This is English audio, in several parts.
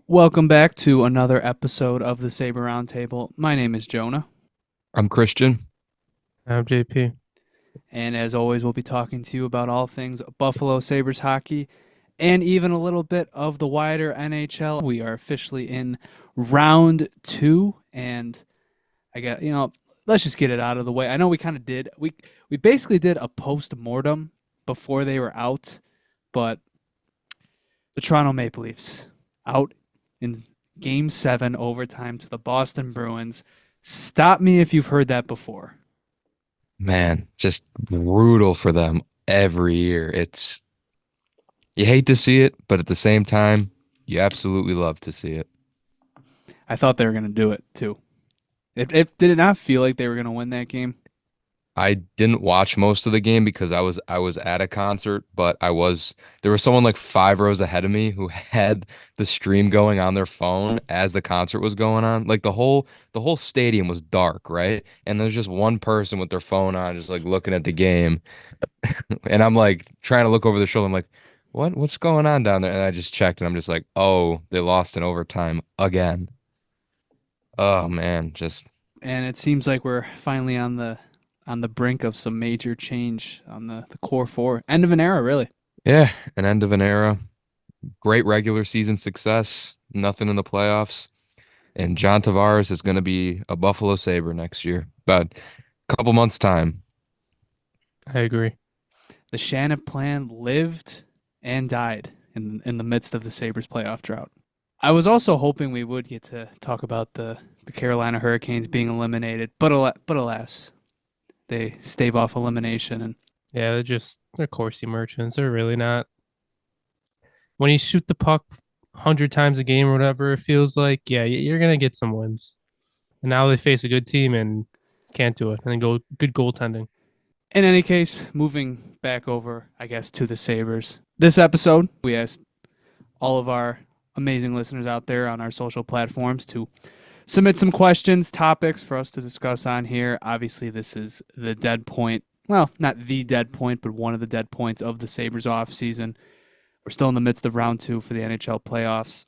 Welcome back to another episode of the Sabre Roundtable. My name is Jonah, I'm Christian. I'm JP. and as always, we'll be talking to you about all things Buffalo Sabres hockey and even a little bit of the wider NHL. We are officially in round two, and let's just get it out of the way. I know we kind of did. We basically did a post mortem before they were out, but the Toronto Maple Leafs out in Game 7 overtime to the Boston Bruins. Stop me if you've heard that before. Man, just brutal for them every year. You hate to see it, but at the same time, you absolutely love to see it. I thought they were going to do it too. Did it not feel like they were going to win that game? I didn't watch most of the game because I was at a concert, but there was someone like 5 rows ahead of me who had the stream going on their phone as the concert was going on. Like the whole stadium was dark, right? And there's just one person with their phone on, just like looking at the game. And I'm like trying to look over the shoulder. I'm like, what's going on down there? And I just checked and I'm just like, oh, they lost in overtime again. Oh man, just And it seems like we're finally on the brink of some major change on the core four. End of an era, really. yeah, an end of an era. Great regular season success, nothing in the playoffs. And John Tavares is going to be a Buffalo Sabre next year. But a couple months time. I agree. The Shannon plan lived and died in the midst of the Sabres playoff drought. I was also hoping we would get to talk about the Carolina Hurricanes being eliminated, but alas, they stave off elimination. And Yeah, they're Corsi merchants. They're really not. When you shoot the puck 100 times a game or whatever, it feels like, yeah, you're gonna get some wins. And now they face a good team and can't do it. And then go good goaltending. in any case, moving back over, I guess, to the Sabres. This episode, we asked all of our amazing listeners out there on our social platforms to submit some questions, topics for us to discuss on here. Obviously, this is the dead point. Well, not the dead point, but one of the dead points of the Sabres off season. We're still in the midst of round two for the NHL playoffs.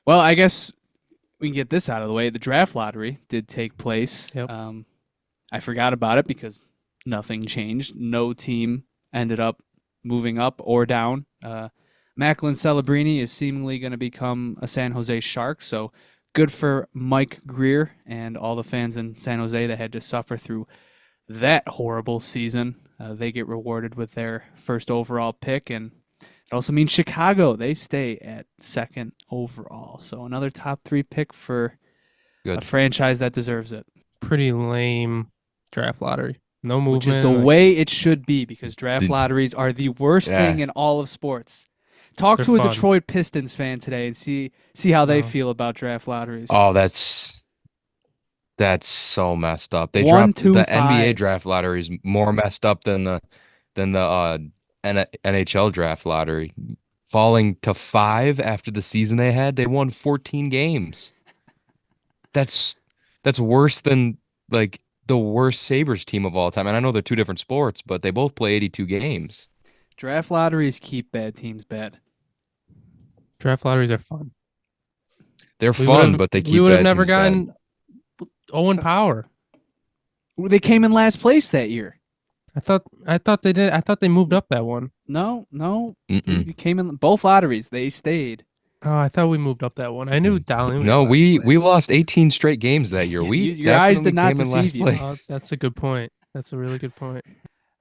I guess we can get this out of the way. The draft lottery did take place. Yep. I forgot about it because nothing changed. No team ended up moving up or down. Macklin Celebrini is seemingly going to become a San Jose Shark, so good for Mike Greer and all the fans in San Jose that had to suffer through that horrible season. They get rewarded with their first overall pick, and it also means Chicago, they stay at second overall. So another top three pick for a Good. franchise that deserves it, Pretty lame draft lottery. No which is movement. the way it should be because draft Did- lotteries are the worst Yeah. thing in all of sports. Talk They're to a fun. Detroit Pistons fan today and see how they No. feel about draft lotteries. Oh, that's so messed up. They One, dropped two, the NBA five. draft lottery is more messed up than the NHL draft lottery. Falling to 5 after the season they had, they won 14 games. That's that's worse than like the worst Sabres team of all time. And I know they're two different sports, but they both play 82 games. Draft lotteries keep bad teams bad. Draft lotteries are fun. They're We fun, would've- but they we keep would have bad never teams bad. gotten Owen Power. They came in last place that year. I thought they did. I thought they moved up that one. No. Mm-mm. You came in both lotteries. They stayed. Oh, I thought we moved up that one. I knew Dowling. No, we lost 18 straight games that year. We Your eyes did definitely not came in last deceive you. place. Oh, that's a good point. That's a really good point.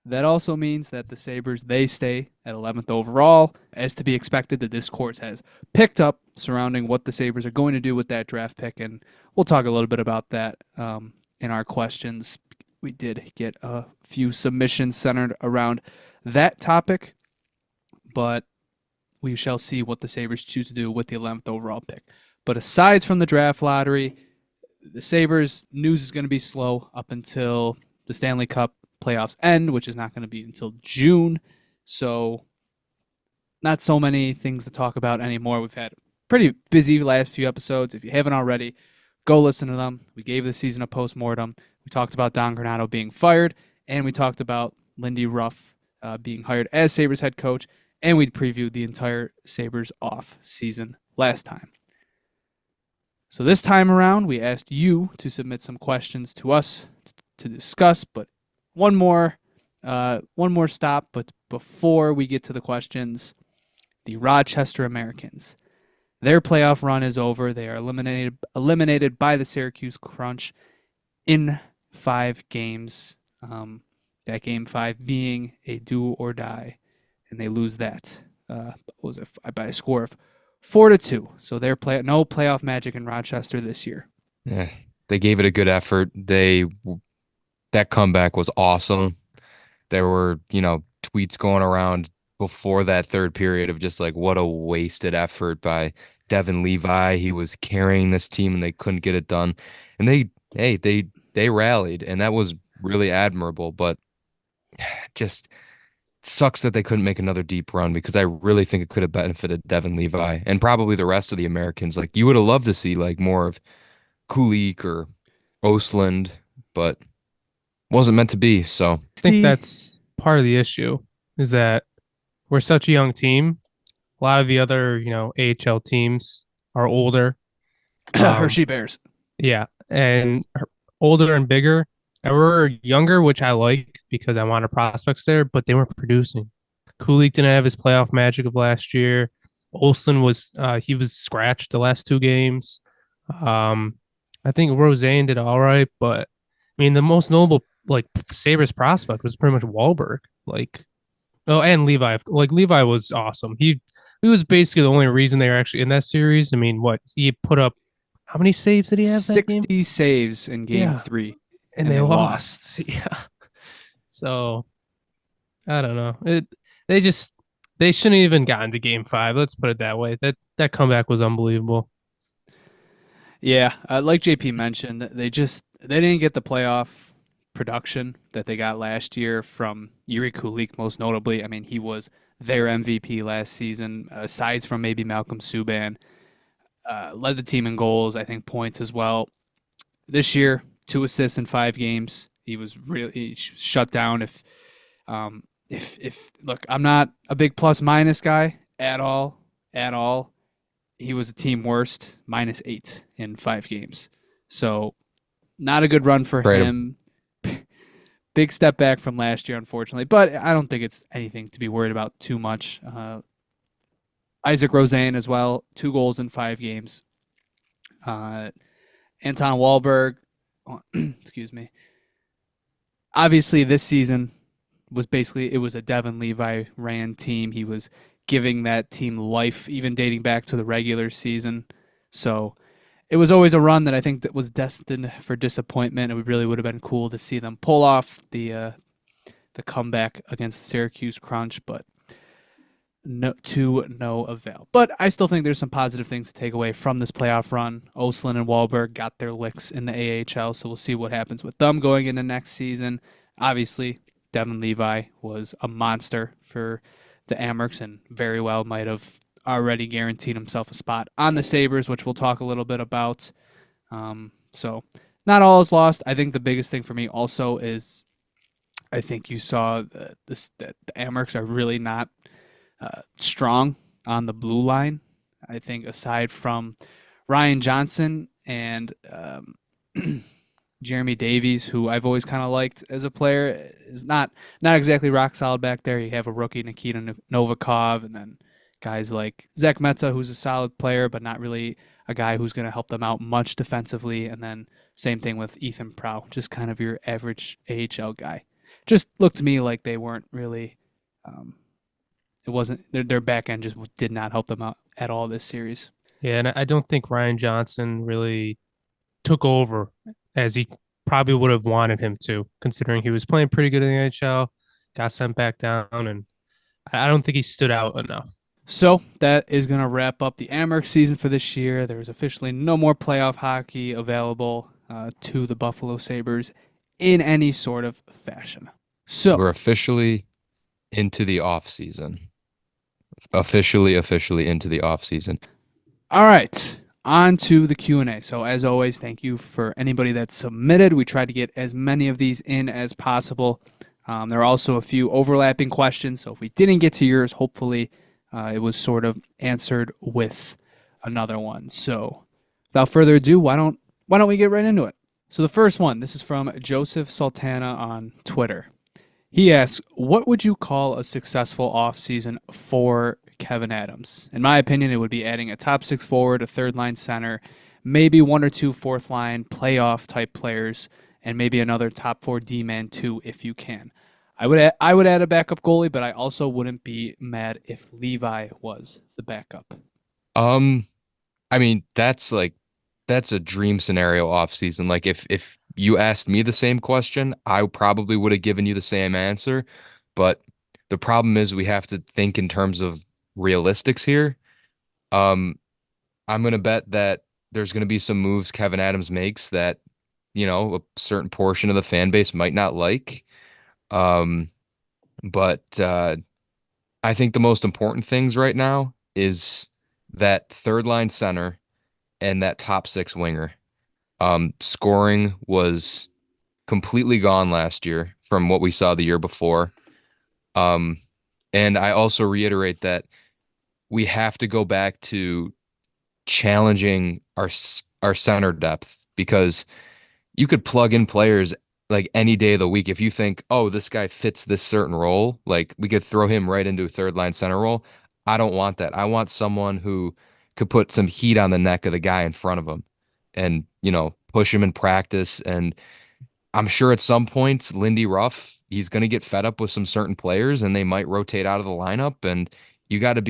That also means that the Sabres, they stay at 11th overall. As to be expected, the discourse has picked up surrounding what the Sabres are going to do with that draft pick, and we'll talk a little bit about that in our questions. We did get a few submissions centered around that topic, but we shall see what the Sabres choose to do with the 11th overall pick. But aside from the draft lottery, the Sabres news is going to be slow up until the Stanley Cup playoffs end, which is not going to be until June. So not so many things to talk about anymore. We've had pretty busy last few episodes. If you haven't already, go listen to them. We gave this season a postmortem. We talked about Don Granato being fired, and we talked about Lindy Ruff being hired as Sabres head coach. and we previewed the entire Sabres off season last time. So this time around, we asked you to submit some questions to us to discuss, but one more stop. But before we get to the questions, the Rochester Americans. Their playoff run is over. They are eliminated by the Syracuse Crunch in 5 games. That game 5 being a do or die, and they lose that. By a score of 4-2. So they're no playoff magic in Rochester this year. Yeah, they gave it a good effort. That comeback was awesome. There were, tweets going around before that third period of just like what a wasted effort by Devin Levi. He was carrying this team and they couldn't get it done. And they rallied, and that was really admirable, but just sucks that they couldn't make another deep run, because I really think it could have benefited Devin Levi and probably the rest of the Americans. Like, you would have loved to see like more of Kulik or Osland, but wasn't meant to be. So I think that's part of the issue, is that we're such a young team. A lot of the other, AHL teams are older. Hershey Bears. Yeah, and older and bigger. And we're younger, which I like because I wanted prospects there, but they weren't producing. Kulik didn't have his playoff magic of last year. Olsen was scratched the last 2 games. I think Roseanne did all right, but I mean the most notable Sabres prospect was pretty much Wahlberg. And Levi. Levi was awesome. He was basically the only reason they were actually in that series. I mean, he put up, how many saves did he have that game? 60 saves in game 3. And they lost. Yeah. So I don't know. They shouldn't even gotten to game 5. Let's put it that way. That comeback was unbelievable. Yeah, like JP mentioned, they didn't get the playoff production that they got last year from Yuri Kulik, most notably. I mean, he was their MVP last season, aside from maybe Malcolm Subban. Led the team in goals, I think points as well. This year, 2 assists in 5 games. He was really shut down. If look, I'm not a big plus minus guy at all. He was a team worst, -8 in 5 games. So not a good run for him. Big step back from last year, unfortunately. But I don't think it's anything to be worried about too much. Isaac Roseanne as well, 2 goals in 5 games. Anton Wahlberg, excuse me. Obviously, this season was it was a Devin Levi ran team. He was giving that team life, even dating back to the regular season. So it was always a run that I think that was destined for disappointment. It really would have been cool to see them pull off the comeback against the Syracuse Crunch, but to no avail. But I still think there's some positive things to take away from this playoff run. Osland and Wahlberg got their licks in the AHL, so we'll see what happens with them going into next season. Obviously, Devin Levi was a monster for the Amerks and very well might have already guaranteed himself a spot on the Sabres, which we'll talk a little bit about. So not all is lost. I think the biggest thing for me also is I think you saw that the Amerks are really not strong on the blue line. I think aside from Ryan Johnson and Jeremy Davies, who I've always kind of liked as a player, is not exactly rock solid back there. You have a rookie, Nikita Novikov, and then guys like Zach Metza, who's a solid player, but not really a guy who's going to help them out much defensively. And then same thing with Ethan Prow, just kind of your average AHL guy. Just looked to me like they weren't really it wasn't their back end just did not help them out at all this series. Yeah, and I don't think Ryan Johnson really took over as he probably would have wanted him to, considering he was playing pretty good in the NHL, got sent back down, and I don't think he stood out enough. So that is going to wrap up the Amerks season for this year. There's officially no more playoff hockey available to the Buffalo Sabres in any sort of fashion. So we're officially into the off season. Officially into the off season. All right, on to the Q&A. So as always, thank you for anybody that submitted. We tried to get as many of these in as possible. There are also a few overlapping questions, so if we didn't get to yours, hopefully it was sort of answered with another one. So without further ado, why don't we get right into it? So the first one, this is from Joseph Sultana on Twitter. He asks, what would you call a successful offseason for Kevin Adams? In my opinion, it would be adding a top six forward, a third line center, maybe one or two fourth line playoff type players, and maybe another top four D man too if you can. I would add a backup goalie, but I also wouldn't be mad if Levi was the backup. Um, I mean, that's a dream scenario off season. Like if you asked me the same question, I probably would have given you the same answer. But the problem is we have to think in terms of realistics here. Um, I'm gonna bet that there's gonna be some moves Kevin Adams makes that, a certain portion of the fan base might not like. Um, but I think the most important things right now is that third line center and that top six winger. Scoring was completely gone last year from what we saw the year before. Um, and I also reiterate that we have to go back to challenging our center depth because you could plug in players like any day of the week. If you think, oh, this guy fits this certain role, like we could throw him right into a third line center role. I don't want that. I want someone who could put some heat on the neck of the guy in front of him and, push him in practice. And I'm sure at some points, Lindy Ruff, he's going to get fed up with some certain players and they might rotate out of the lineup. And you got to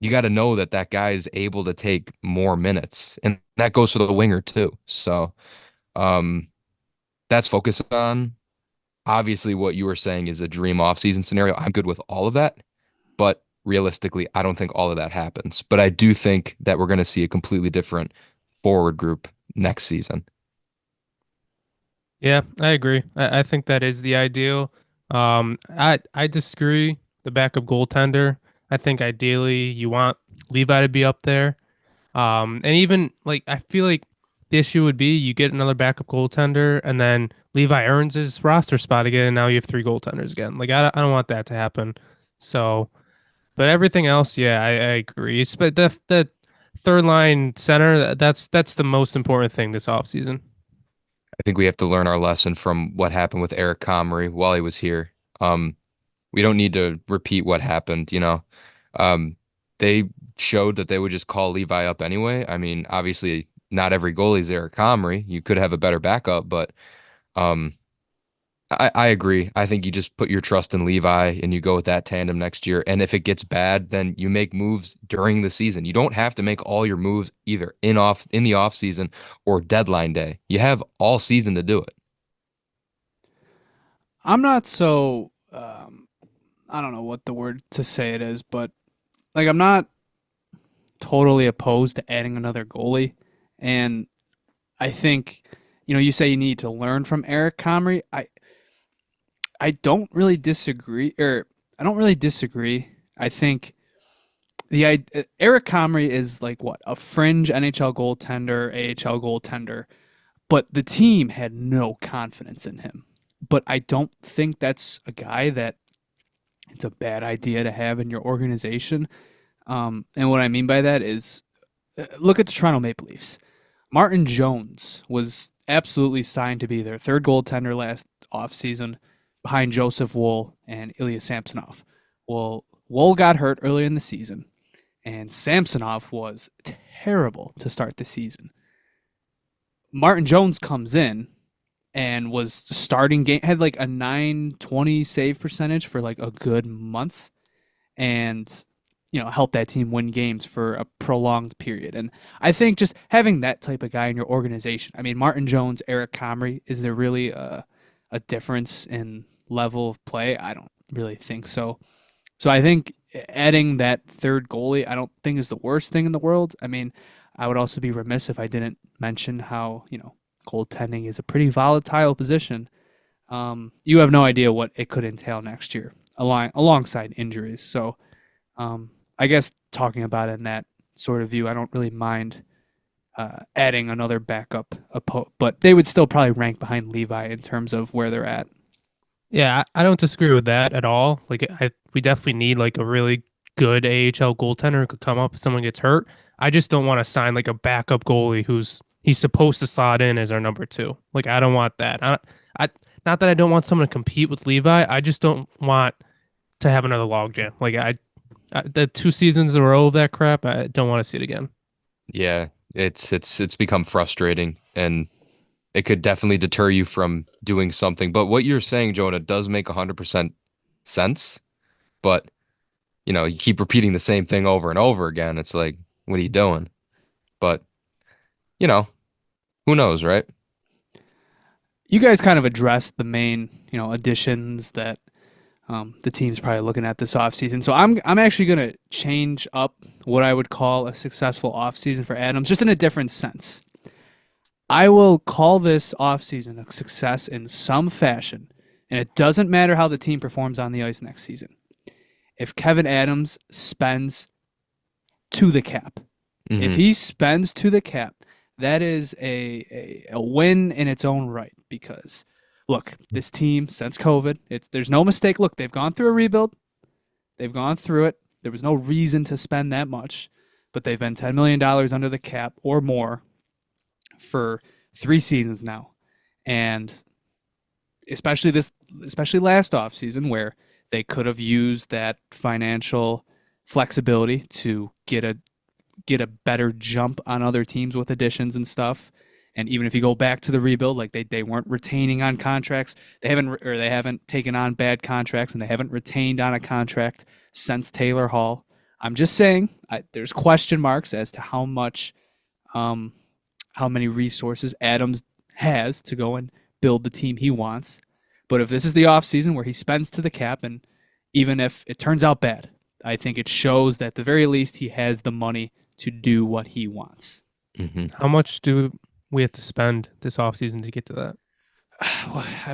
you got to know that that guy is able to take more minutes. And that goes for the winger too. So, um, that's focused on. Obviously, what you were saying is a dream offseason scenario. I'm good with all of that, but realistically, I don't think all of that happens. But I do think that we're going to see a completely different forward group next season. Yeah, I agree. I think that is the ideal. I disagree. The backup goaltender. I think ideally you want Levi to be up there. And even like I feel like the issue would be you get another backup goaltender and then Levi earns his roster spot again, and now you have three goaltenders again. Like I don't want that to happen. So, but everything else, yeah, I agree. But the third line center, that's the most important thing this offseason. I think we have to learn our lesson from what happened with Eric Comrie while he was here. We don't need to repeat what happened. Um, they showed that they would just call Levi up anyway. I mean, obviously, not every goalie is Eric Comrie. You could have a better backup, but um, I agree. I think you just put your trust in Levi and you go with that tandem next year. And if it gets bad, then you make moves during the season. You don't have to make all your moves either in the off season or deadline day. You have all season to do it. I'm not so I don't know what the word to say it is, but like I'm not totally opposed to adding another goalie. And I think, you say you need to learn from Eric Comrie. I don't really disagree, or I don't really disagree. I think Eric Comrie is like what, a fringe NHL goaltender, AHL goaltender, but the team had no confidence in him. But I don't think that's a guy that it's a bad idea to have in your organization. And what I mean by that is look at the Toronto Maple Leafs. Martin Jones was absolutely signed to be their third goaltender last offseason behind Joseph Woll and Ilya Samsonov. Well, Woll got hurt early in the season, and Samsonov was terrible to start the season. Martin Jones comes in and was starting game, had like a 920 save percentage for like a good month, and help that team win games for a prolonged period. And I think just having that type of guy in your organization, I mean, Martin Jones, Eric Comrie, is there really a difference in level of play? I don't really think so. So I think adding that third goalie, I don't think is the worst thing in the world. I mean, I would also be remiss if I didn't mention how, goaltending is a pretty volatile position. You have no idea what it could entail next year alongside injuries. So I guess talking about it in that sort of view, I don't really mind adding another backup, but they would still probably rank behind Levi in terms of where they're at. Yeah, I don't disagree with that at all. Like, we definitely need like a really good AHL goaltender who could come up if someone gets hurt. I just don't want to sign like a backup goalie he's supposed to slot in as our number two. Like, I don't want that. I not that I don't want someone to compete with Levi. I just don't want to have another logjam. Like, the 2 seasons in a row of that crap. I don't want to see it again. Yeah, it's become frustrating, and it could definitely deter you from doing something. But what you're saying, Jonah, does make 100% sense. But you keep repeating the same thing over and over again. It's like, what are you doing? But you know, who knows, right? You guys kind of addressed the main, additions that the team's probably looking at this offseason. So I'm actually going to change up what I would call a successful offseason for Adams, just in a different sense. I will call this offseason a success in some fashion, and it doesn't matter how the team performs on the ice next season. If Kevin Adams spends to the cap, if he spends to the cap, that is a win in its own right, because look, this team since COVID, there's no mistake. Look, they've gone through a rebuild. They've gone through it. There was no reason to spend that much, but they've been $10 million under the cap or more for 3 seasons now. And especially last offseason, where they could have used that financial flexibility to get a better jump on other teams with additions and stuff. And even if you go back to the rebuild, like they weren't retaining on contracts, they haven't taken on bad contracts, and they haven't retained on a contract since Taylor Hall. I'm just saying, there's question marks as to how many resources Adams has to go and build the team he wants. But if this is the offseason where he spends to the cap, and even if it turns out bad, I think it shows that at the very least he has the money to do what he wants. How much do we have to spend this offseason to get to that?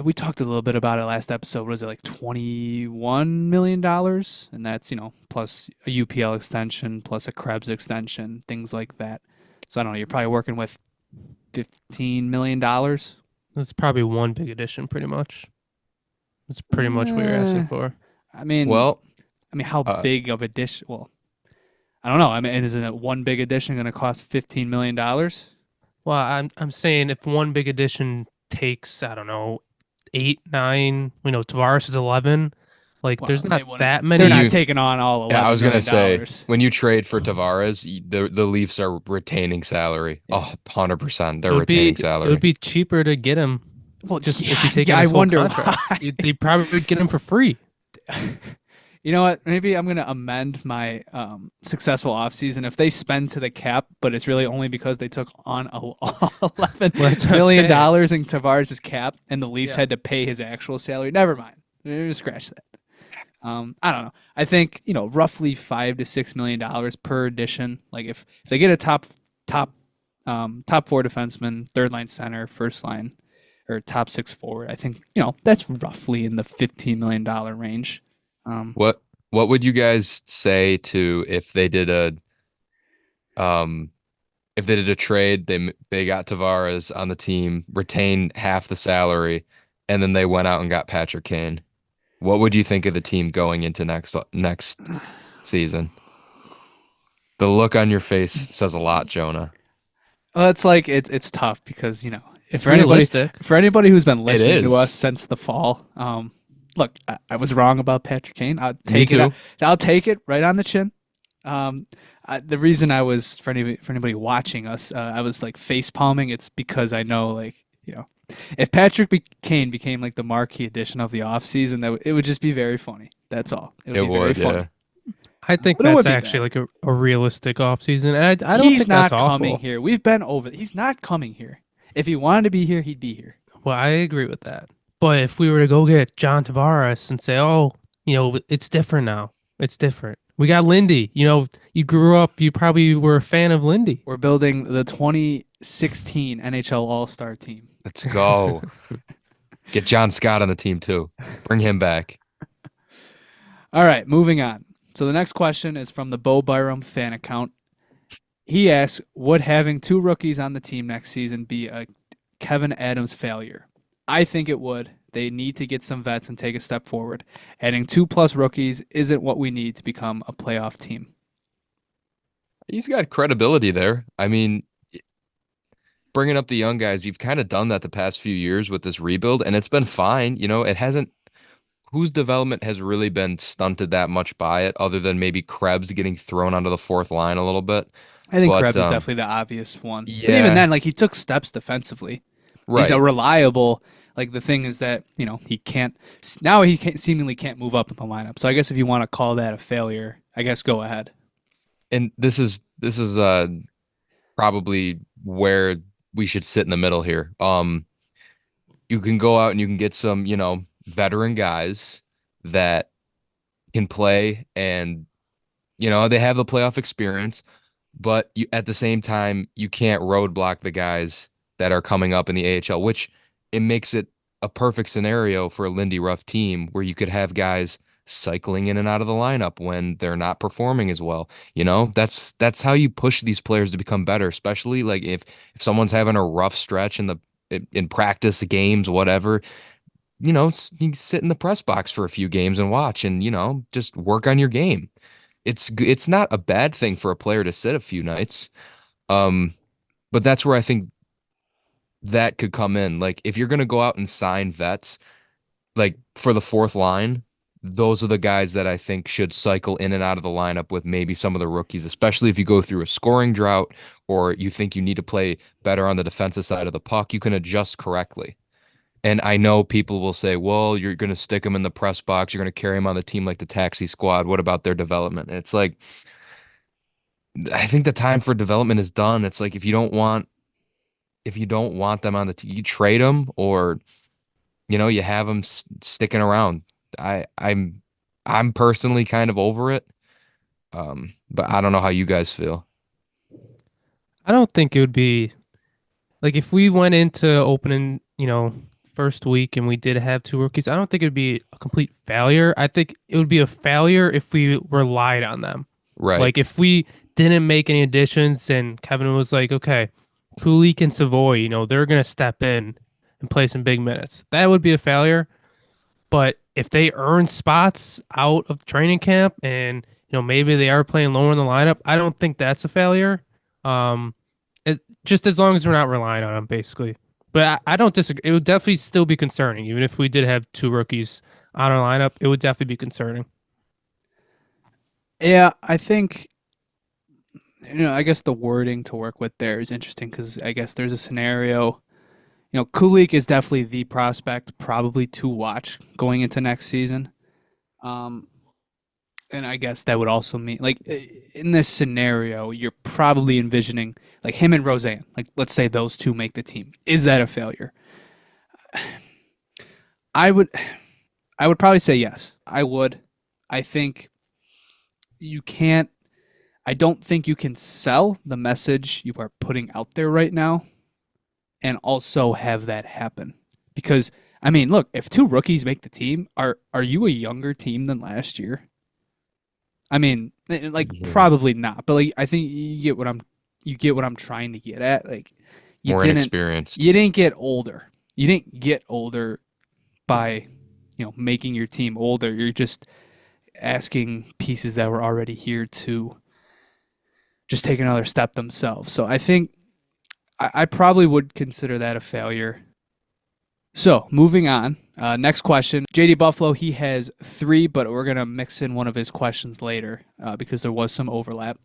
We talked a little bit about it last episode. Was it like $21 million? And that's, plus a UPL extension, plus a Krebs extension, things like that. So I don't know. You're probably working with $15 million. That's probably one big addition, pretty much. That's pretty much what you're asking for. I mean, how big of addition? Well, I don't know. I mean, isn't it one big addition going to cost $15 million? Well, I'm saying if one big addition takes, I don't know, 8, 9, Tavares is 11. Like, there's not that many. They're not taking on all 11 Yeah, I was going to say, dollars. when you trade for Tavares, the Leafs are retaining salary. Oh, 100%. They're retaining salary. It would be cheaper to get him. Well, just if you take his whole contract. They probably would get him for free. You know what? Maybe I'm going to amend my successful offseason. If they spend to the cap, but it's really only because they took on $11 million in Tavares' cap, and the Leafs had to pay his actual salary. Never mind. Just scratch that. I don't know. I think, roughly $5 to $6 million per addition. Like if they get a top 4 defenseman, third line center, first line, or top 6 forward, I think, that's roughly in the $15 million range. What would you guys say to if they did a trade, they got Tavares on the team, retained half the salary, and then they went out and got Patrick Kane? What would you think of the team going into next season? The look on your face says a lot, Jonah. Well, it's like it's tough because it's realistic. For anybody who's been listening to us since the fall. Look, I was wrong about Patrick Kane. I'll take it. I'll take it right on the chin. The reason I was for anybody watching us, I was like face palming. It's because I know, if Patrick Kane became like the marquee addition of the offseason, it would just be very funny. That's all. It would be very funny. Yeah. I think that's actually like a realistic offseason. And I don't think He's not that's awful. coming here. We've been over. He's not coming here. If he wanted to be here, he'd be here. Well, I agree with that. But if we were to go get John Tavares and say, it's different now. It's different. We got Lindy. You grew up, you probably were a fan of Lindy. We're building the 2016 NHL All-Star team. Let's go. Get John Scott on the team too. Bring him back. All right, moving on. So the next question is from the Bo Byram fan account. He asks, would having 2 rookies on the team next season be a Kevin Adams failure? I think it would. they need to get some vets and take a step forward. Adding 2+ rookies isn't what we need to become a playoff team. He's got credibility there. I mean, bringing up the young guys, you've kind of done that the past few years with this rebuild, and it's been fine. It hasn't, whose development has really been stunted that much by it, other than maybe Krebs getting thrown onto the fourth line a little bit. I think But Krebs is definitely the obvious one. But even yeah, then, like he took steps defensively. He's a right. reliable. Like the thing is that he can't now. He seemingly can't move up in the lineup. So I guess if you want to call that a failure, I guess go ahead. And this is probably where we should sit in the middle here. You can go out and you can get some, veteran guys that can play and, they have the playoff experience, but at the same time, you can't roadblock the guys that are coming up in the AHL, which it makes it a perfect scenario for a Lindy Ruff team where you could have guys cycling in and out of the lineup when they're not performing as well. That's how you push these players to become better, especially like if someone's having a rough stretch in practice games, whatever, you sit in the press box for a few games and watch and, just work on your game. It's not a bad thing for a player to sit a few nights. Um, but that's where I think that could come in. Like if you're going to go out and sign vets, like for the fourth line, those are the guys that I think should cycle in and out of the lineup with maybe some of the rookies, especially if you go through a scoring drought or you think you need to play better on the defensive side of the puck, you can adjust correctly. And I know people will say, well, you're going to stick them in the press box. You're going to carry them on the team like the taxi squad. What about their development? And it's like, I think the time for development is done. It's like if you don't want them on the team, you trade them or you have them sticking around. I'm personally kind of over it. But I don't know how you guys feel. I don't think it would be like if we went into opening, first week and we did have two rookies. I don't think it would be a complete failure. I think it would be a failure if we relied on them. Right. Like if we didn't make any additions and Kevin was like, okay, Kulik and Savoy, they're gonna step in and play some big minutes. That would be a failure. But if they earn spots out of training camp and maybe they are playing lower in the lineup, I don't think that's a failure. Um, just as long as we're not relying on them, basically. But I don't disagree. It would definitely still be concerning, even if we did have two rookies on our lineup. It would definitely be concerning. Yeah, I think I guess the wording to work with there is interesting because I guess there's a scenario. Kulik is definitely the prospect, probably to watch going into next season. Um, and I guess that would also mean, like, in this scenario, you're probably envisioning, like, him and Roseanne. Like, let's say those two make the team. Is that a failure? I would, I would probably say yes. I would. I think you can't. I don't think you can sell the message you are putting out there right now and also have that happen. Because I mean, look, if two rookies make the team, are you a younger team than last year? I mean, like Yeah. probably not, but like I think you get what I'm trying to get at. Like you More didn't inexperienced. you didn't get older. You didn't get older by making your team older. You're just asking pieces that were already here to just take another step themselves. So I think I probably would consider that a failure. So moving on. Next question. JD Buffalo, he has three, but we're going to mix in one of his questions later because there was some overlap.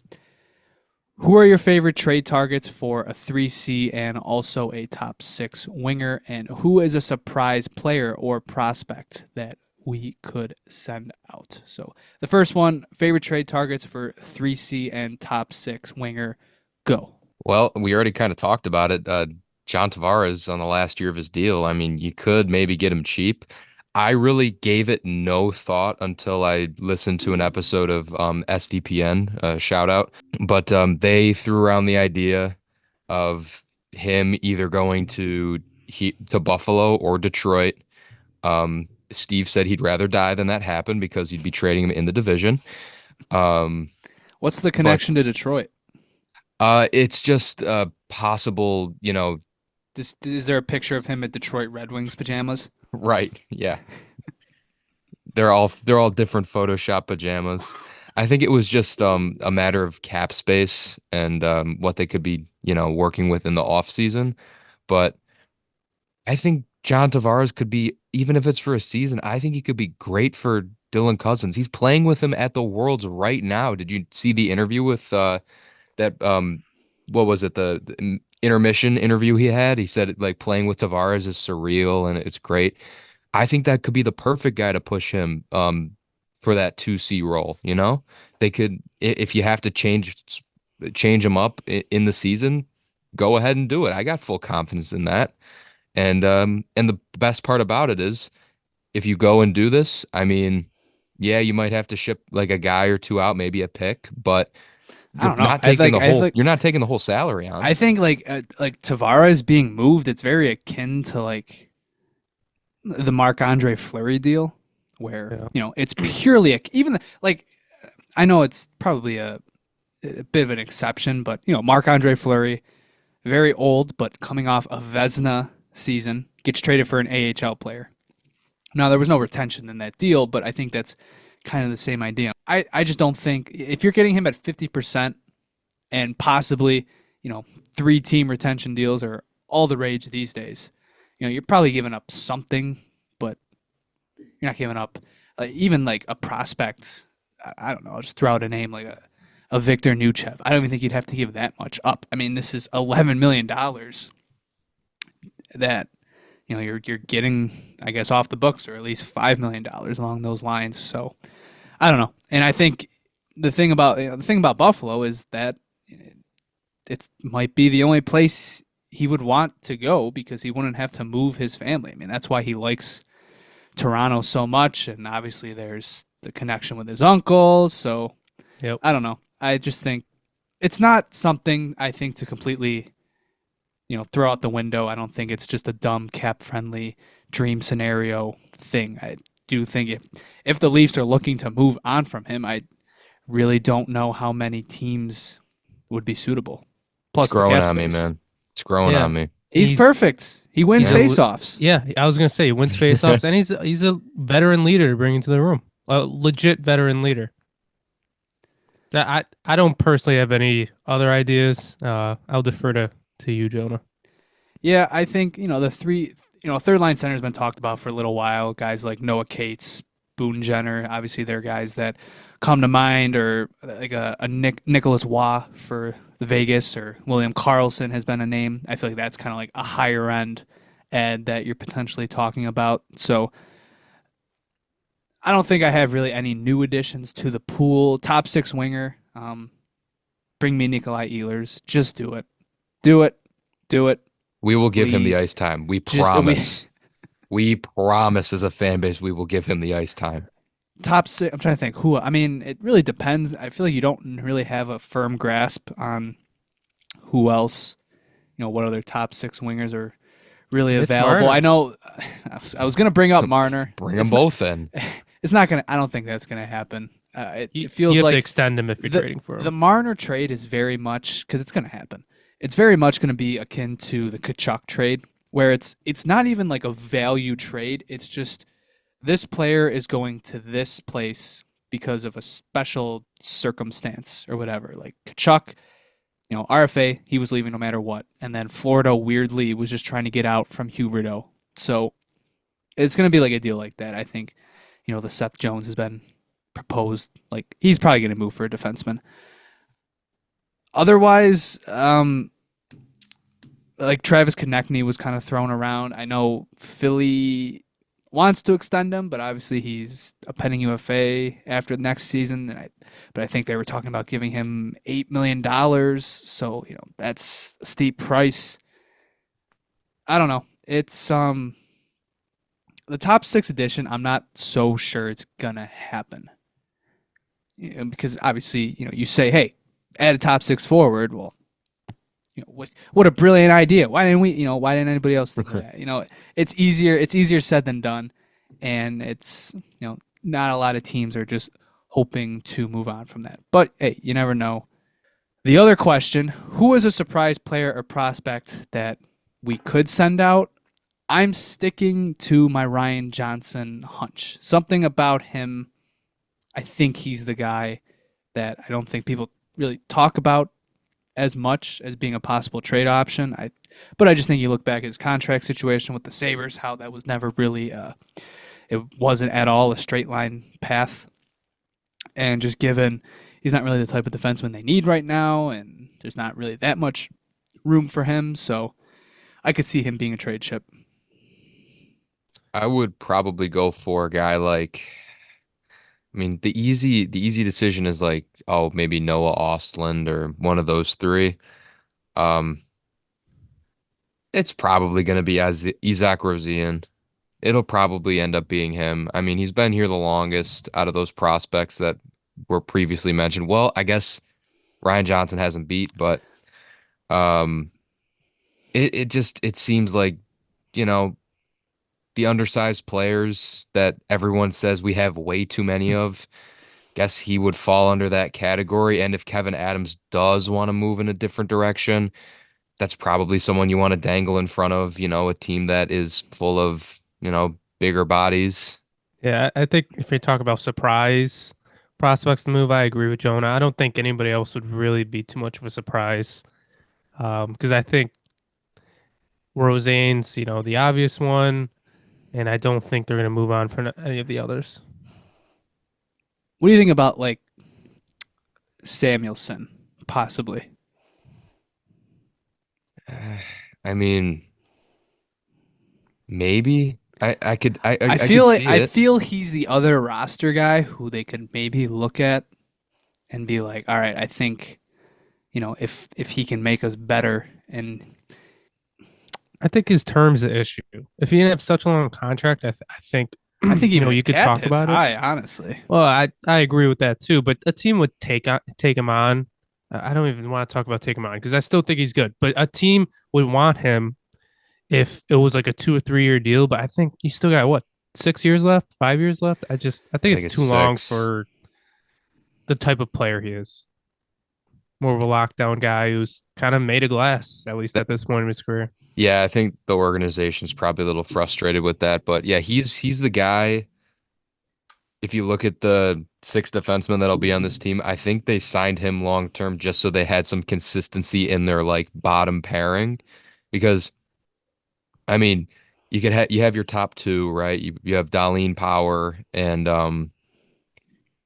Who are your favorite trade targets for a 3C and also a top six winger? And who is a surprise player or prospect that we could send out? So the first one, favorite trade targets for 3C and top six winger. Go. Well, we already kind of talked about it. John Tavares on the last year of his deal. I mean, you could maybe get him cheap. I really gave it no thought until I listened to an episode of SDPN, shout out. But they threw around the idea of him either going to Buffalo or Detroit. Steve said he'd rather die than that happen because you'd be trading him in the division. Um, What's the but connection to Detroit? it's just possible, Is there a picture of him at Detroit Red Wings pajamas? Right. Yeah. They're all different Photoshop pajamas. I think it was just a matter of cap space and what they could be, working with in the off season. But I think John Tavares could be, even if it's for a season, I think he could be great for Dylan Cousins. He's playing with him at the Worlds right now. Did you see the interview with that what was it, the intermission interview he had? He said like playing with Tavares is surreal and it's great. I think that could be the perfect guy to push him for that 2C role, you know? They could if you have to change him up in the season, go ahead and do it. I got full confidence in that. And the best part about it is if you go and do this, I mean, yeah, you might have to ship like a guy or two out, maybe a pick, but I don't know. you're not taking the whole salary on. I think like Tavares being moved, it's very akin to like the Marc-Andre Fleury deal, where it's purely like I know it's probably a bit of an exception, but Marc-Andre Fleury, very old, but coming off a Vezina season, gets traded for an AHL player. Now there was no retention in that deal, but I think that's kind of the same idea. I just don't think if you're getting him at 50% and possibly 3-team retention deals are all the rage these days. You're probably giving up something, but you're not giving up even like a prospect. I don't know. I'll just throw out a name like a Victor Nuchev. I don't even think you'd have to give that much up. I mean, this is $11 million that you're getting, I guess, off the books, or at least $5 million along those lines. So I don't know. And I think the thing about Buffalo is that it might be the only place he would want to go because he wouldn't have to move his family. I mean, that's why he likes Toronto so much, and obviously there's the connection with his uncle. So Yep. I don't know. I just think it's not something I think to completely throw out the window. I don't think it's just a dumb cap-friendly dream scenario thing. I do think if the Leafs are looking to move on from him, I really don't know how many teams would be suitable. Plus, It's growing the cap on me, space. man. It's growing Yeah. on me. He's perfect. He wins Yeah. faceoffs. Yeah, I was gonna say he wins faceoffs, and he's a veteran leader to bring into the room, a legit veteran leader. I don't personally have any other ideas. I'll defer to you, Jonah. Yeah, I think the three third line center has been talked about for a little while. Guys like Noah Cates, Boone Jenner, obviously they're guys that come to mind, or like a Nicholas Waugh for the Vegas, or William Karlsson has been a name. I feel like that's kind of like a higher end ad that you're potentially talking about. So I don't think I have really any new additions to the pool. Top 6 winger. Bring me Nikolai Ehlers. Just do it. Do it. Do it. We will give him the Please. ice time. We Just- promise. We promise as a fan base we will give him the ice time. Top 6. I'm trying to think who. I mean, it really depends. I feel like you don't really have a firm grasp on who else. What other top 6 wingers are really It's available. Marner. I know. I was gonna bring up Marner. Bring them both in. It's not gonna. I don't think that's gonna happen. You, It feels you have like to extend him if you're trading for him. the Marner trade is very much, because it's going to happen. It's very much going to be akin to the Kachuk trade, where it's not even like a value trade. It's just this player is going to this place because of a special circumstance or whatever. Like Kachuk, RFA, he was leaving no matter what, and then Florida weirdly was just trying to get out from Huberdeau. So it's going to be like a deal like that. I think, the Seth Jones has been proposed. Like he's probably going to move for a defenseman. Otherwise, like Travis Konechny was kind of thrown around. I know Philly wants to extend him, but obviously he's a pending UFA after the next season. But I think they were talking about giving him $8 million. So that's a steep price. I don't know. It's the top 6 edition. I'm not so sure it's gonna happen. Because obviously, you say, hey, add a top 6 forward. Well, what a brilliant idea. Why didn't we, why didn't anybody else think of that? It's easier said than done. And it's, not a lot of teams are just hoping to move on from that. But hey, you never know. The other question, who is a surprise player or prospect that we could send out? I'm sticking to my Ryan Johnson hunch. Something about him, I think he's the guy that I don't think people really talk about as much as being a possible trade option. But I just think you look back at his contract situation with the Sabres, how that was never really, it wasn't at all a straight line path. And just given he's not really the type of defenseman they need right now, and there's not really that much room for him, so I could see him being a trade chip. I would probably go for a guy like, I mean, the easy decision is like, oh, maybe Noah Ostland or one of those three. Um, it's probably going to be as Isaac Rosian. It'll probably end up being him. I mean, he's been here the longest out of those prospects that were previously mentioned. Well, I guess Ryan Johnson hasn't beat, but um, it seems like, you know, the undersized players that everyone says we have way too many of. Guess he would fall under that category. And if Kevin Adams does want to move in a different direction, that's probably someone you want to dangle in front of, a team that is full of, bigger bodies. Yeah, I think if we talk about surprise prospects to move, I agree with Jonah. I don't think anybody else would really be too much of a surprise. Because I think Roseanne's, the obvious one, and I don't think they're going to move on for any of the others. What do you think about like Samuelson, possibly? I mean, maybe I could I feel could like see I it. feel he's the other roster guy who they could maybe look at and be like, all right, I think if he can make us better, and I think his term's the issue. If he didn't have such a long contract, I think I think even his you could cap talk hit's about it. high, honestly. Well, I agree with that too. But a team would take him on. I don't even want to talk about take him on because I still think he's good. But a team would want him if it was like a 2 or 3 year deal. But I think he's still got what 6 years left, 5 years left. I I think think it's it's too long 6. for the type of player he is. More of a lockdown guy who's kind of made of glass, at least That, at this point in his career. yeah, I think the organization's probably a little frustrated with that, but yeah, he's the guy. If you look at the 6 defensemen that'll be on this team, I think they signed him long term just so they had some consistency in their like bottom pairing. Because I mean, you have your top two, right? You have Darlene Power, and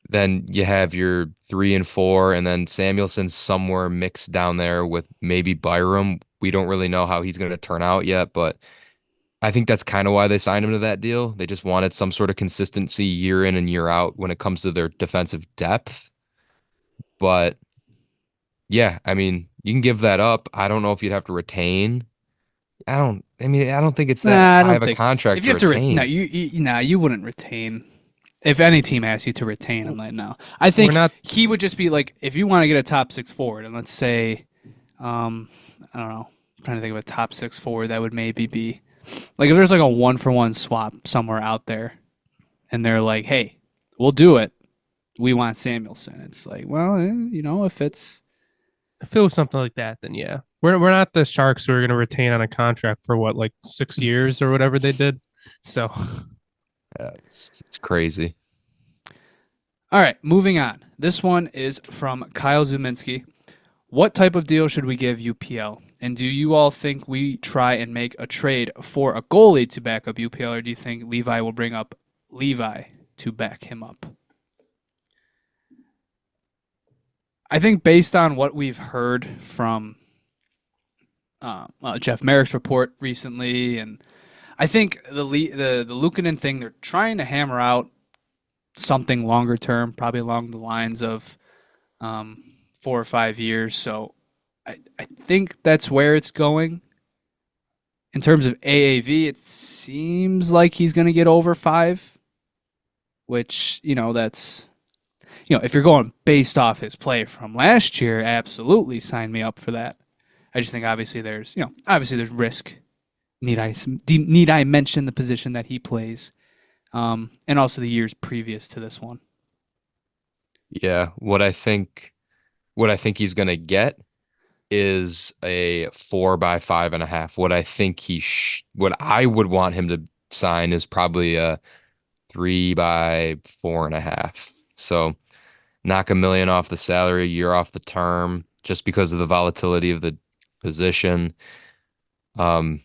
then you have your 3 and 4, and then Samuelson's somewhere mixed down there with maybe Byram. We don't really know how he's going to turn out yet, but I think that's kind of why they signed him to that deal. They just wanted some sort of consistency year in and year out when it comes to their defensive depth. But yeah, I mean, you can give that up. I don't know if you'd have to retain. I don't think it's that Nah, I high don't of a think contract if to you have to. No, retain. you wouldn't retain. If any team asks you to retain him right now, I We're think not he would just be like, if you want to get a top six forward, and let's say, I don't know, I'm trying to think of a top six forward that would maybe be like if there's like a 1-for-1 swap somewhere out there, and they're like, hey, we'll do it. We want Samuelson. It's like, well, if it's if it was something like that, then yeah. We're not the Sharks who are gonna retain on a contract for what, like 6 years or whatever they did. So Yeah, it's crazy. all right. Moving on. This one is from Kyle Zuminski. What type of deal should we give UPL? And do you all think we try and make a trade for a goalie to back up UPL, or do you think Levi will bring up Levi to back him up? I think based on what we've heard from Jeff Merrick's report recently, and I think the Luukkonen thing, they're trying to hammer out something longer term, probably along the lines of 4 or 5 years. So I think that's where it's going. In terms of AAV, it seems like he's going to get over 5, which, that's, if you're going based off his play from last year, absolutely sign me up for that. I just think obviously there's risk. Need I mention the position that he plays, and also the years previous to this one? Yeah, what I think he's gonna get is a 4 by 5.5. What I think what I would want him to sign is probably a 3 by 4.5. So knock 1 million off the salary, a year off the term, just because of the volatility of the position. Um,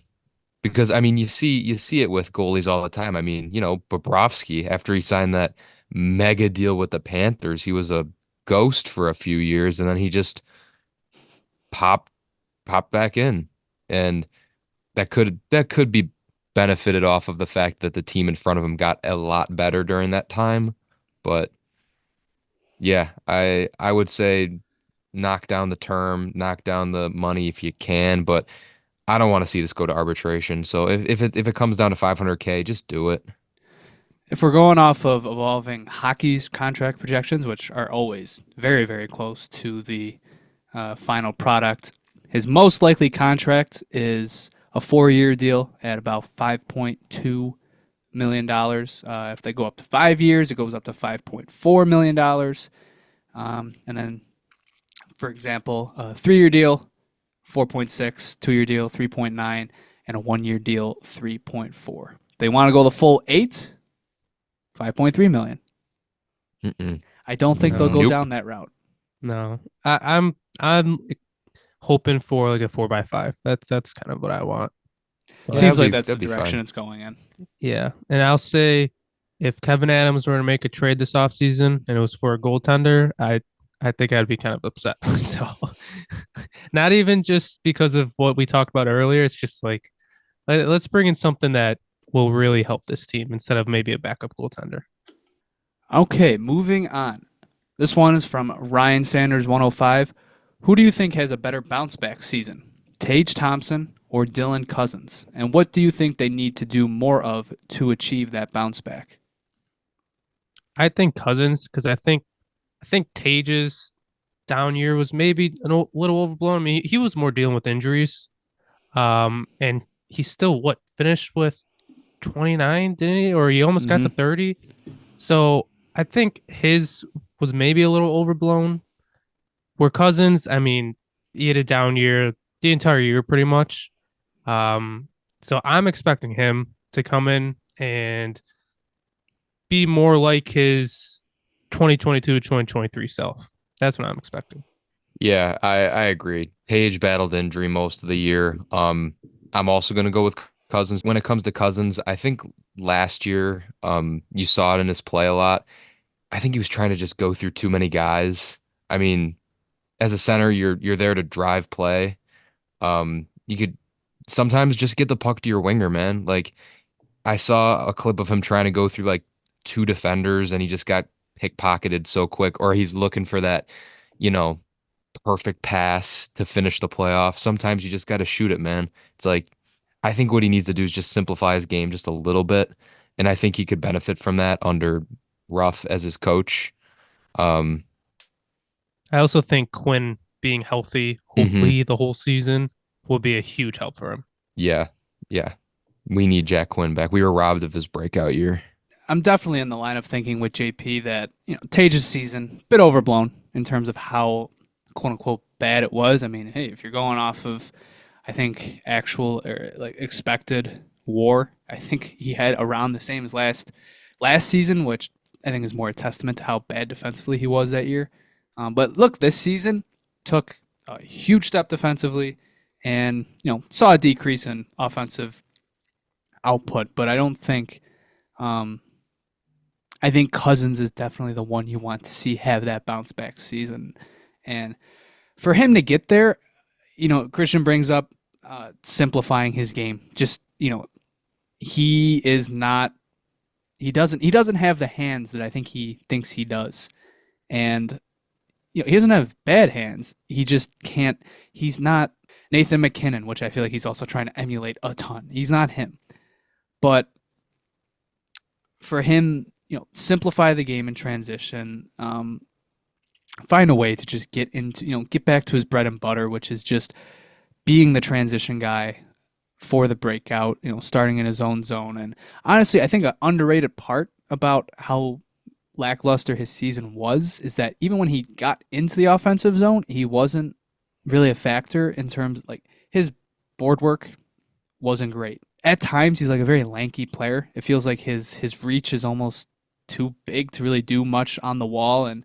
because I mean, you see it with goalies all the time. I mean, Bobrovsky, after he signed that mega deal with the Panthers, he was a ghost for a few years, and then he just popped popped back in, and that could be benefited off of the fact that the team in front of him got a lot better during that time. But yeah, I would say knock down the term, knock down the money if you can, but I don't want to see this go to arbitration. So if it comes down to 500K, just do it. If we're going off of evolving hockey's contract projections, which are always very, very close to the final product, his most likely contract is a 4-year deal at about $5.2 million. If they go up to 5 years, it goes up to $5.4 million. And then, for example, a 3-year deal, 4.6, 2-year deal, 3.9, and a 1-year deal, 3.4. They want to go the full 8, 5.3 million. Mm-mm. I don't think they'll go Nope. down that route. No, I'm hoping for like a 4 by 5. That's kind of what I want. But Seems like be- that's the that'd be direction fine. it's going in. yeah, and I'll say if Kevin Adams were to make a trade this offseason and it was for a goaltender, I think I'd be kind of upset. So not even just because of what we talked about earlier. It's just like let's bring in something that will really help this team instead of maybe a backup goaltender. Okay, moving on. This one is from Ryan Sanders 105. Who do you think has a better bounce back season? Tage Thompson or Dylan Cousins? And what do you think they need to do more of to achieve that bounce back? I think Cousins because I think Tage's down year was maybe little overblown. I mean, he was more dealing with injuries. And he still finished with 29, didn't he? Or he almost got to Mm-hmm. 30. So I think his was maybe a little overblown. Where Cousins, I mean, he had a down year the entire year pretty much. Um, so I'm expecting him to come in and be more like his 2022 2023 self. That's what I'm expecting. Yeah, I agree. Page battled injury most of the year. I'm also gonna go with Cousins. When it comes to Cousins, I think last year, you saw it in his play a lot. I think he was trying to just go through too many guys. I mean, as a center, you're there to drive play. You could sometimes just get the puck to your winger, man. Like I saw a clip of him trying to go through like two defenders and he just got pickpocketed so quick, or he's looking for that, you know, perfect pass to finish the playoff. Sometimes you just got to shoot it, man. It's like I think what he needs to do is just simplify his game just a little bit, and I think he could benefit from that under Ruff as his coach. Um, I also think Quinn being healthy, mhm. hopefully the whole season, will be a huge help for him. Yeah, yeah. We need Jack Quinn back. We were robbed of his breakout year. I'm definitely in the line of thinking with JP that, Tage's season, bit overblown in terms of how quote unquote bad it was. I mean, hey, if you're going off of, I think, actual or like expected WAR, I think he had around the same as last season, which I think is more a testament to how bad defensively he was that year. But look, this season took a huge step defensively, and saw a decrease in offensive output. But um, I think Cousins is definitely the one you want to see have that bounce back season, and for him to get there, Christian brings up simplifying his game. Just he is not. He doesn't have the hands that I think he thinks he does, and he doesn't have bad hands. He just can't. He's not Nathan McKinnon, which I feel like he's also trying to emulate a ton. He's not him, but for him, simplify the game in transition. Find a way to just get back to his bread and butter, which is just being the transition guy for the breakout, starting in his own zone. And honestly, I think an underrated part about how lackluster his season was is that even when he got into the offensive zone, he wasn't really a factor in terms like his board work wasn't great. At times he's like a very lanky player. It feels like his reach is almost too big to really do much on the wall, and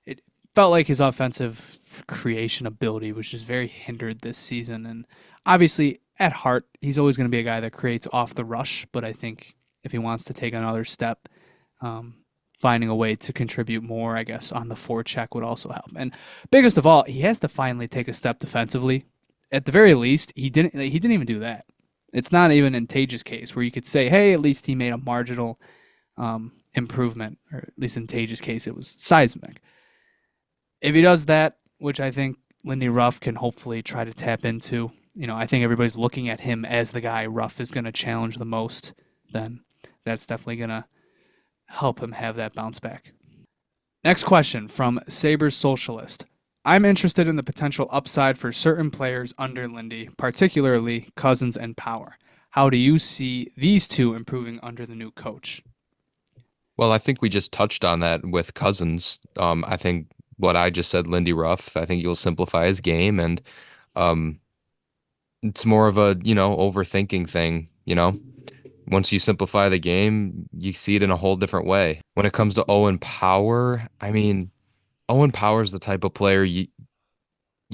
it felt like his offensive creation ability was just very hindered this season. And obviously, at heart, he's always going to be a guy that creates off the rush. But I think if he wants to take another step, um, finding a way to contribute more, I guess, on the forecheck would also help. And biggest of all, he has to finally take a step defensively. At the very least, he didn't. He didn't even do that. It's not even in Tage's case where you could say, hey, at least he made a marginal improvement, or at least in Tage's case, it was seismic. If he does that, which I think Lindy Ruff can hopefully try to tap into, I think everybody's looking at him as the guy Ruff is going to challenge the most, then that's definitely going to help him have that bounce back. Next question from Sabres Socialist. I'm interested in the potential upside for certain players under Lindy, particularly Cousins and Power. How do you see these two improving under the new coach? Well, I think we just touched on that with Cousins. I think what I just said, Lindy Ruff, I think you'll simplify his game, and um, it's more of a, overthinking thing, Once you simplify the game, you see it in a whole different way. When it comes to Owen Power, I mean, Owen Power is the type of player you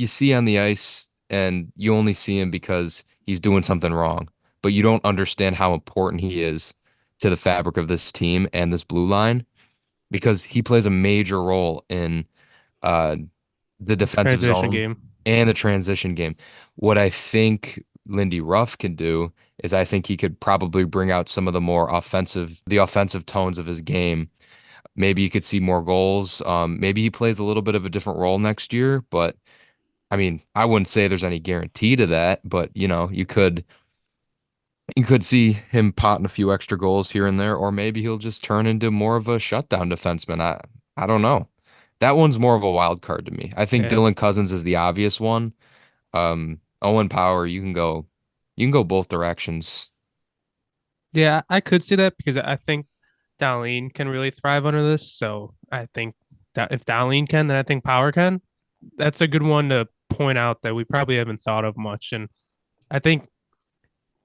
see on the ice and you only see him because he's doing something wrong, but you don't understand how important he is to the fabric of this team and this blue line because he plays a major role in uh, the defensive Transition zone game. and the transition game. What I think Lindy Ruff can do is I think he could probably bring out some of the offensive tones of his game. Maybe you could see more goals. Maybe he plays a little bit of a different role next year, but I mean, I wouldn't say there's any guarantee to that, but you could see him potting a few extra goals here and there, or maybe he'll just turn into more of a shutdown defenseman. I don't know. That one's more of a wild card to me. I think Yeah. Dylan Cousins is the obvious one. Owen Power, you can go both directions. Yeah, I could see that because I think Darlene can really thrive under this. So I think that if Darlene can, then I think Power can. That's a good one to point out that we probably haven't thought of much. And I think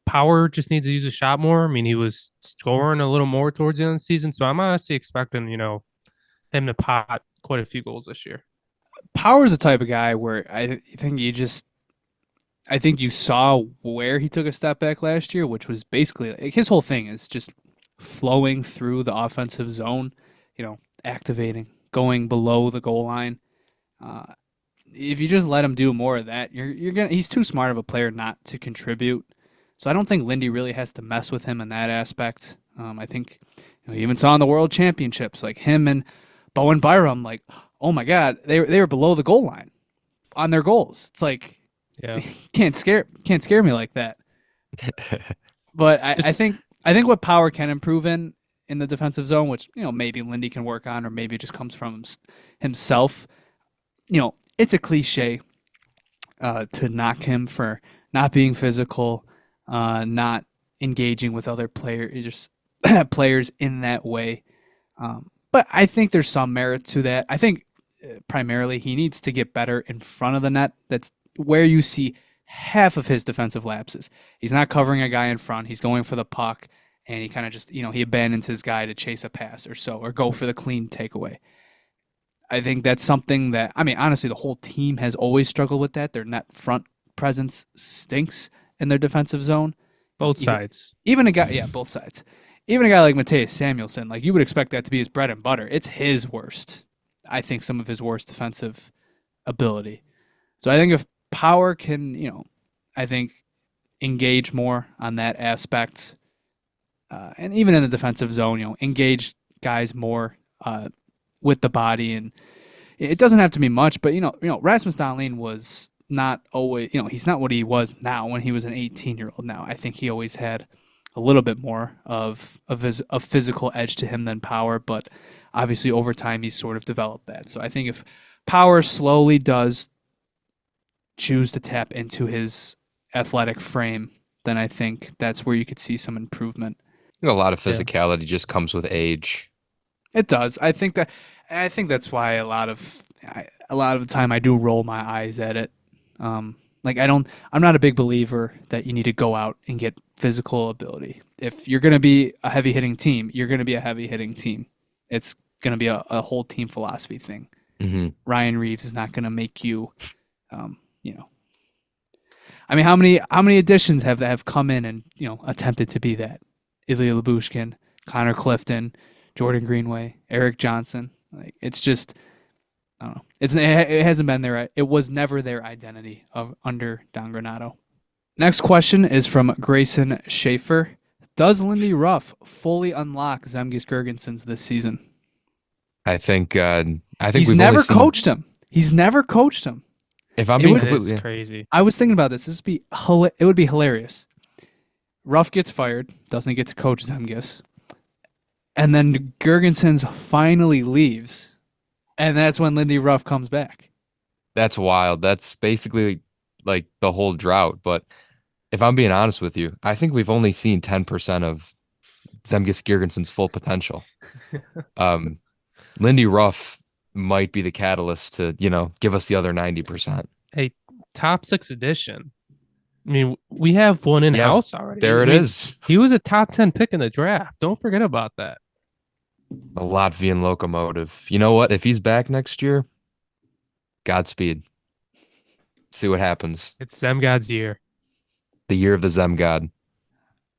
Power just needs to use a shot more. I mean, he was scoring a little more towards the end of the season. So I'm honestly expecting, him to pot quite a few goals this year. Power's the type of guy where I think you saw where he took a step back last year, which was basically like, his whole thing is just flowing through the offensive zone, activating, going below the goal line. Uh, if you just let him do more of that, he's too smart of a player not to contribute. So I don't think Lindy really has to mess with him in that aspect. I think you even saw in the World Championships, like him and Bowen Byram, like, oh my God, they were below the goal line on their goals. It's like Yeah. can't scare me like that. But I think what Power can improve in the defensive zone, which maybe Lindy can work on, or maybe it just comes from himself. It's a cliche to knock him for not being physical, not engaging with other players, players in that way. But I think there's some merit to that. I think primarily he needs to get better in front of the net. That's where you see half of his defensive lapses. He's not covering a guy in front. He's going for the puck, and he kind of just, he abandons his guy to chase a pass or so, or go for the clean takeaway. I think that's something that, I mean, honestly, the whole team has always struggled with that. Their net front presence stinks in their defensive zone. Both sides. Even a guy, yeah, both sides. Even a guy like Mateus Samuelsson, like you would expect that to be his bread and butter. It's his worst. I think some of his worst defensive ability. So I think if Power can, I think engage more on that aspect, and even in the defensive zone, engage guys more with the body, and it doesn't have to be much. But Rasmus Dahlin was not always, he's not what he was now when he was an 18-year-old. Now I think he always had a little bit more of a physical edge to him than Power, but obviously over time he's sort of developed that. So I think if Power slowly does choose to tap into his athletic frame, then I think that's where you could see some improvement. A lot of physicality just comes with age. It does. I think that's why a lot of the time I do roll my eyes at it. Like I'm not a big believer that you need to go out and get physical ability. If you're going to be a heavy hitting team, you're going to be a heavy hitting team. It's going to be a whole team philosophy thing. Hmm. Ryan Reeves is not going to make you, you know. I mean, how many additions have come in and attempted to be that? Ilya Labushkin, Connor Clifton, Jordan Greenway, Eric Johnson. Like it's just I don't know. It hasn't been their. It was never their identity of under Don Granato. Next question is from Grayson Schaefer. Does Lindy Ruff fully unlock Zemgus Girgensons this season? I think He's we've never only seen. coached him. He's never coached him. If I'm It being would. That is completely, crazy. I was thinking about this. It would be hilarious. Ruff gets fired, doesn't get to coach Zemgus, and then Girgensons finally leaves, and that's when Lindy Ruff comes back. that's wild. That's basically like the whole drought. But if I'm being honest with you, I think we've only seen 10% of Zemgus Girgenson's full potential. Um, Lindy Ruff might be the catalyst to, give us the other 90%. A top 6 edition. I mean, we have one in Yeah, house already. there it I mean, is. He was a top 10 pick in the draft. Don't forget about that. A Latvian locomotive. You know what? If he's back next year, Godspeed. See what happens. It's Zemgod's year. The year of the Zem God.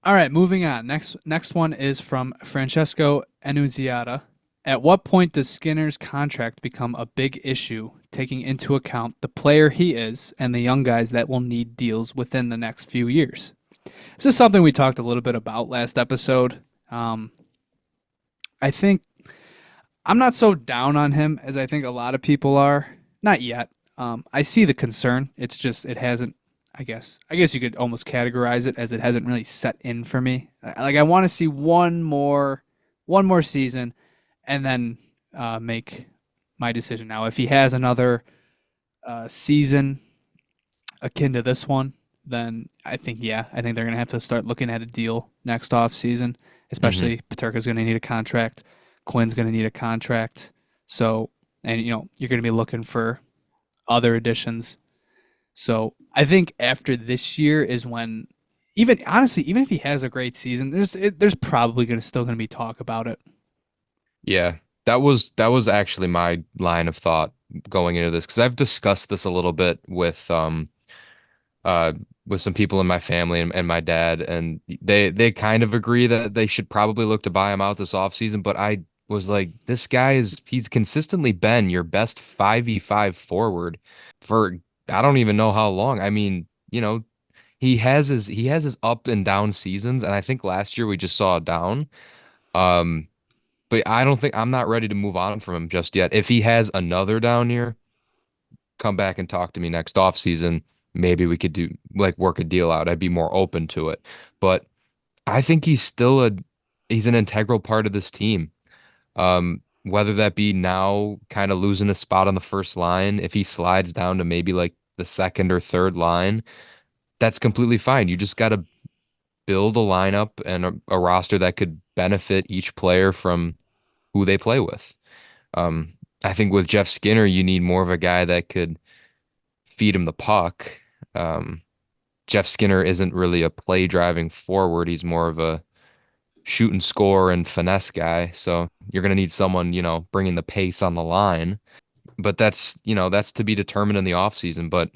All right, moving on. Next one is from Francesco Annunziata. At what point does Skinner's contract become a big issue, taking into account the player he is and the young guys that will need deals within the next few years? This is something we talked a little bit about last episode. I think I'm not so down on him as I think a lot of people are. Not yet. I see the concern. It's just it hasn't. I guess you could almost categorize it as it hasn't really set in for me. Like I want to see one more season, and then make my decision. Now, if he has another season akin to this one, then I think they're gonna have to start looking at a deal next off season. Hmm. Especially Paterka's gonna need a contract, Quinn's gonna need a contract. So, and you're gonna be looking for other additions. So I think after this year is when, even honestly, even if he has a great season, there's probably still gonna be talk about it. Yeah, that was actually my line of thought going into this because I've discussed this a little bit uh with some people in my family and my dad, and they kind of agree that they should probably look to buy him out this offseason. But I was like, he's consistently been your best 5v5 forward for I don't even know how long. I mean, he has his up and down seasons, and I think last year we just saw a down. Um, but I'm not ready to move on from him just yet. If he has another down year, come back and talk to me next off season. Maybe we could do like work a deal out. I'd be more open to it. But I think he's an integral part of this team. Whether that be now kind of losing a spot on the first line, if he slides down to maybe like the second or third line, that's completely fine. You just got to build a lineup and a roster that could benefit each player from who they play with. Um, I think with Jeff Skinner, you need more of a guy that could feed him the puck. Um, Jeff Skinner isn't really a play driving forward. He's more of a shoot and score and finesse guy. So you're going to need someone, bringing the pace on the line. But that's to be determined in the offseason. But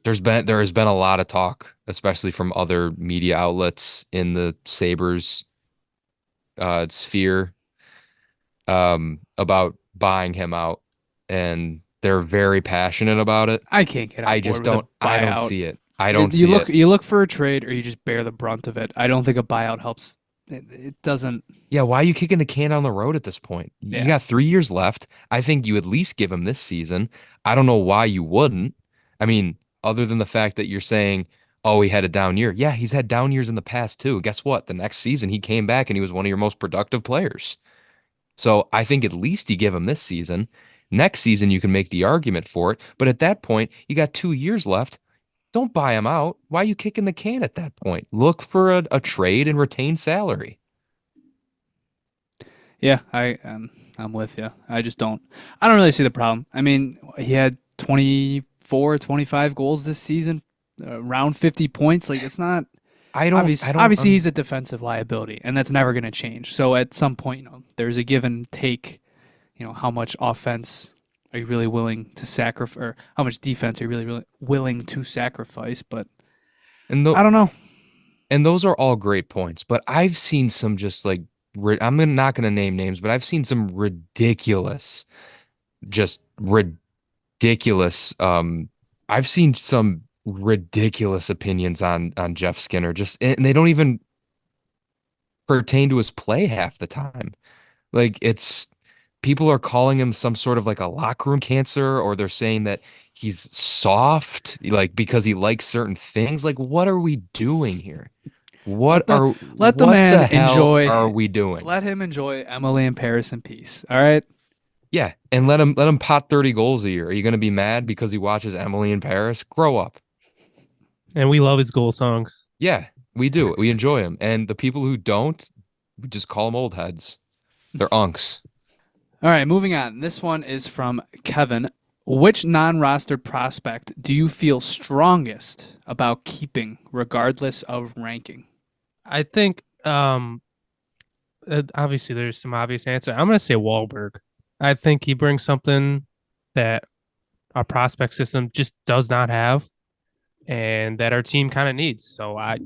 there has been a lot of talk, especially from other media outlets in the Sabres sphere, about buying him out, and they're very passionate about it. I can't get on I board just with a don't I don't buyout. see it. I don't see it. You look for a trade, or you just bear the brunt of it. I don't think a buyout helps. It doesn't. Yeah, why are you kicking the can down the road at this point? You Yeah, got 3 years left. I think you at least give him this season. I don't know why you wouldn't. I mean, other than the fact that you're saying, oh, he had a down year. Yeah, he's had down years in the past too. Guess what? The next season he came back and he was one of your most productive players. So I think at least you give him this season. Next season you can make the argument for it. But at that point, you got 2 years left. Don't buy him out. Why are you kicking the can at that point? Look for a trade and retain salary. yeah. I'm with you. I just don't. I don't really see the problem. I mean, he had 24, 25 goals this season, around 50 points. Like it's not I don't obviously he's a defensive liability, and that's never going to change. So at some point, there's a give and take. How much offense are you really willing to sacrifice, or how much defense are you really willing to sacrifice? But and I don't know. and those are all great points, but I've seen some just like not gonna name names, but I've seen some just ridiculous. I've seen some ridiculous opinions on Jeff Skinner, just and they don't even pertain to his play half the time. Like it's people are calling him some sort of like a locker room cancer, or they're saying that he's soft, like because he likes certain things. Like, what are we doing here? Let the let the What man the hell enjoy. are we doing? Let him enjoy Emily in Paris in peace. All right. Yeah, and let him pot 30 goals a year. Are you gonna be mad because he watches Emily in Paris? Grow up. And we love his goal songs. Yeah, we do. We enjoy him. And the people who don't, we just call them old heads. They're unks. All right, moving on. This one is from Kevin. Which non-rostered prospect do you feel strongest about keeping, regardless of ranking? I think obviously there's some obvious answer. I'm gonna say Wahlberg. I think he brings something that our prospect system just does not have, and that our team kind of needs. So I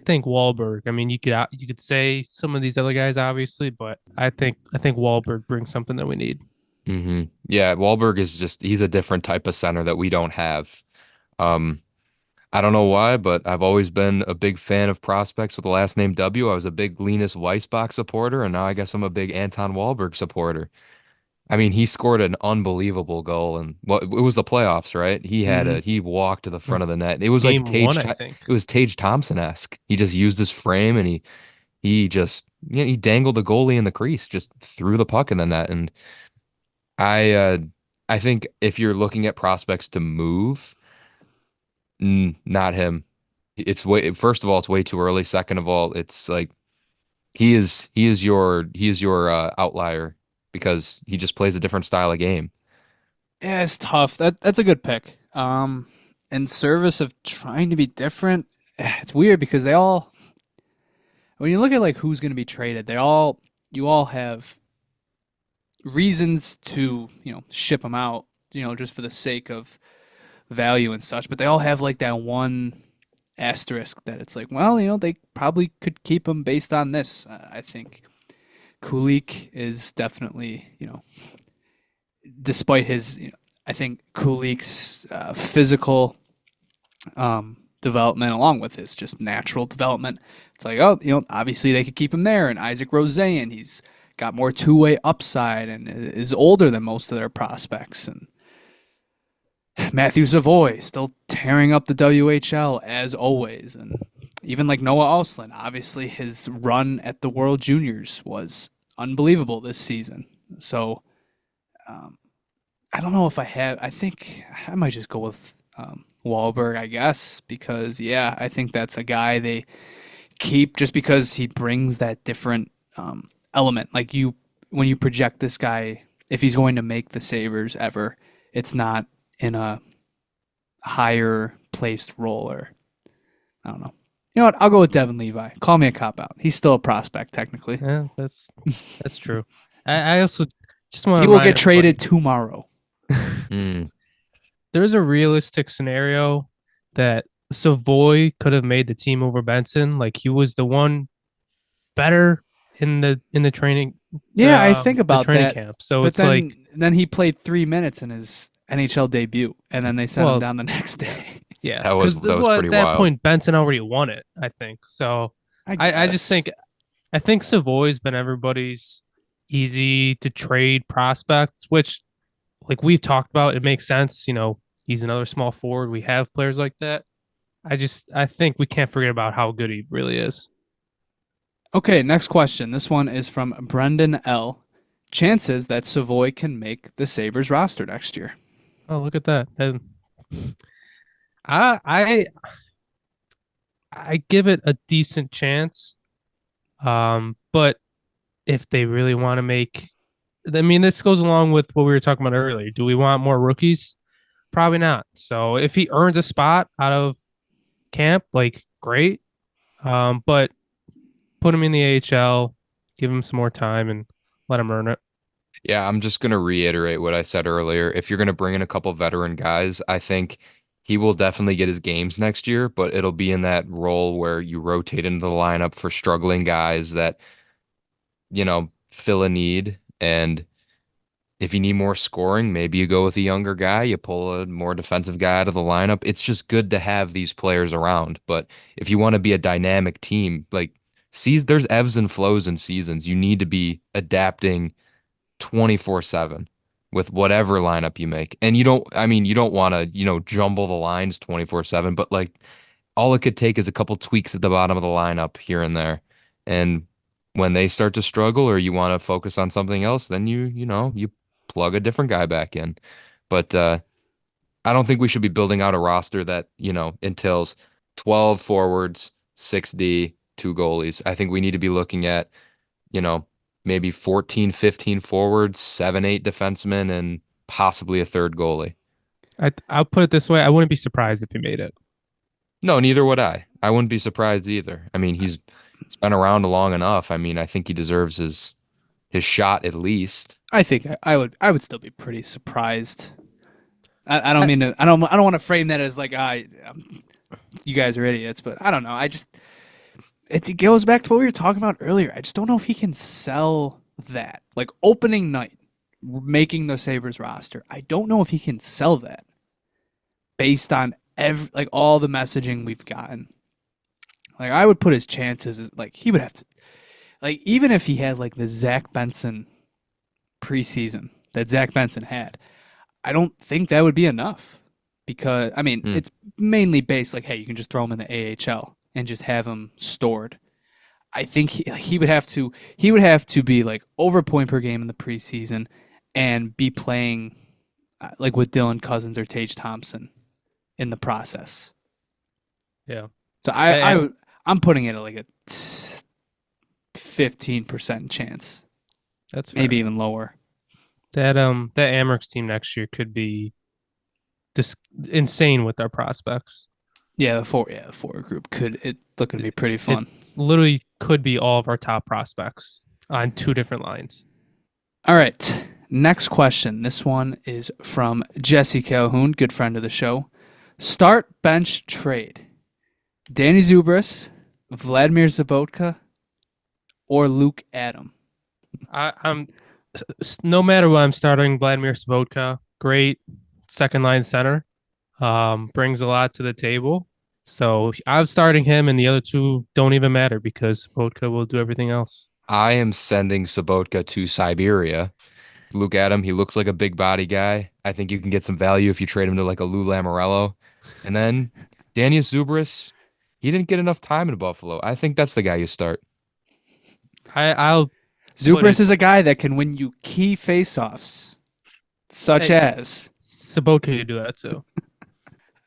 think Wahlberg. I mean, you could say some of these other guys, obviously, but I think Wahlberg brings something that we need. Yeah, Wahlberg is he's a different type of center that we don't have. Um, I don't know why, but I've always been a big fan of prospects with the last name W. I was a big Linus Weissbach supporter, and now I guess I'm a big Anton Wahlberg supporter. I mean, he scored an unbelievable goal, and it was the playoffs, right? Mm-hmm. He walked to the It front was of the net. It was like game one, I think. It was Tage Thompson-esque. He just used his frame and he just he dangled the goalie in the crease, just threw the puck in the net. And I uh I think if you're looking at prospects to move, not him. It's way First of all, it's way too early. Second of all, it's like he is your outlier because he just plays a different style of game. Yeah, it's tough. That's a good pick. In service of trying to be different, it's weird because they all, when you look at like who's going to be traded, you all have reasons to ship them out, just for the sake of value and such. But they all have like that one asterisk that it's like, well, they probably could keep him based on this. I think Kulik is definitely, despite his, I think Kulik's physical development along with his just natural development. It's like, oh, obviously they could keep him there. And Isaac Rosean, he's got more two-way upside and is older than most of their prospects. And Matthew Savoy still tearing up the WHL as always. And even like Noah Auslin, obviously his run at the World Juniors was unbelievable this season. So I don't know if I think I might just go with Wahlberg, I guess, because yeah, I think that's a guy they keep just because he brings that different element. Like when you project this guy, if he's going to make the Sabres ever, it's not in a higher placed role, or I don't know. You know what? I'll go with Devin Levi. Call me a cop out. He's still a prospect technically. Yeah, that's true. I also just want He to will remind get traded tomorrow. Mm. there's a realistic scenario that Savoy could have made the team over Benson. Like he was the one better in the training. Yeah, I think the about training that. camp. So But it's like, then he played 3 minutes in his NHL debut, and then they sent him well, down the next day. yeah, That was because pretty at that wild. point Benson already won it. I think so. I just think Savoy's been everybody's easy to trade prospect, which like we've talked about, it makes sense. He's another small forward. We have players like that. I think we can't forget about how good he really is. Okay, next question. This one is from Brendan L. Chances that Savoy can make the Sabres roster next year. Oh, look at that. And I give it a decent chance. But if they really want to this goes along with what we were talking about earlier. Do we want more rookies? Probably not. So if he earns a spot out of camp, like great. But put him in the AHL, give him some more time, and let him earn it. Yeah, I'm just gonna reiterate what I said earlier. If you're gonna bring in a couple veteran guys, I think he will definitely get his games next year, but it'll be in that role where you rotate into the lineup for struggling guys that, fill a need. And if you need more scoring, maybe you go with a younger guy, you pull a more defensive guy out of the lineup. It's just good to have these players around. But if you want to be a dynamic team, there's ebbs and flows in seasons. You need to be adapting 24/7 with whatever lineup you make. And you don't want to, jumble the lines 24/7, but all it could take is a couple tweaks at the bottom of the lineup here and there. And when they start to struggle or you want to focus on something else, then you plug a different guy back in. But I don't think we should be building out a roster that, entails 12 forwards, 6D, two goalies. I think we need to be looking at, you know, maybe 14, 15 forwards, 7, 8 defensemen, and possibly a third goalie. I'll put it this way: I wouldn't be surprised if he made it. No, neither would I. I wouldn't be surprised either. I mean, he's been around long enough. I mean, I think he deserves his shot at least. I think I would still be pretty surprised. I don't mean to. I don't want to frame that as like you guys are idiots, but I don't know. It goes back to what we were talking about earlier. I just don't know if he can sell that. Like opening night, making the Sabres roster. I don't know if he can sell that based on all the messaging we've gotten. Like I would put his chances like he would have to, like even if he had like the Zach Benson preseason that Zach Benson had, I don't think that would be enough because I mean it's mainly based like, hey, you can just throw him in the AHL and just have him stored. I think he would have to be like over point per game in the preseason and be playing like with Dylan Cousins or Tage Thompson in the process. Yeah. So I'm putting it at like a 15% chance. That's fair. Maybe even lower. That Amerks team next year could be just insane with their prospects. Yeah, the forward group it's looking to be pretty fun. It literally could be all of our top prospects on 2 different lines. All right. Next question. This one is from Jesse Calhoun, good friend of the show. Start, bench, trade. Danny Zubris, Vladimir Zabotka, or Luke Adam? I'm no matter what, I'm starting Vladimir Sabotka. Great second line center. Brings a lot to the table. So I'm starting him, and the other 2 don't even matter because Sabotka will do everything else. I am sending Sabotka to Siberia. Luke Adam, he looks like a big body guy. I think you can get some value if you trade him to like a Lou Lamoriello. And then Daniel Zubris, he didn't get enough time in Buffalo. I think that's the guy you start. Zubris is a guy that can win you key faceoffs, such as Sabotka to do that too.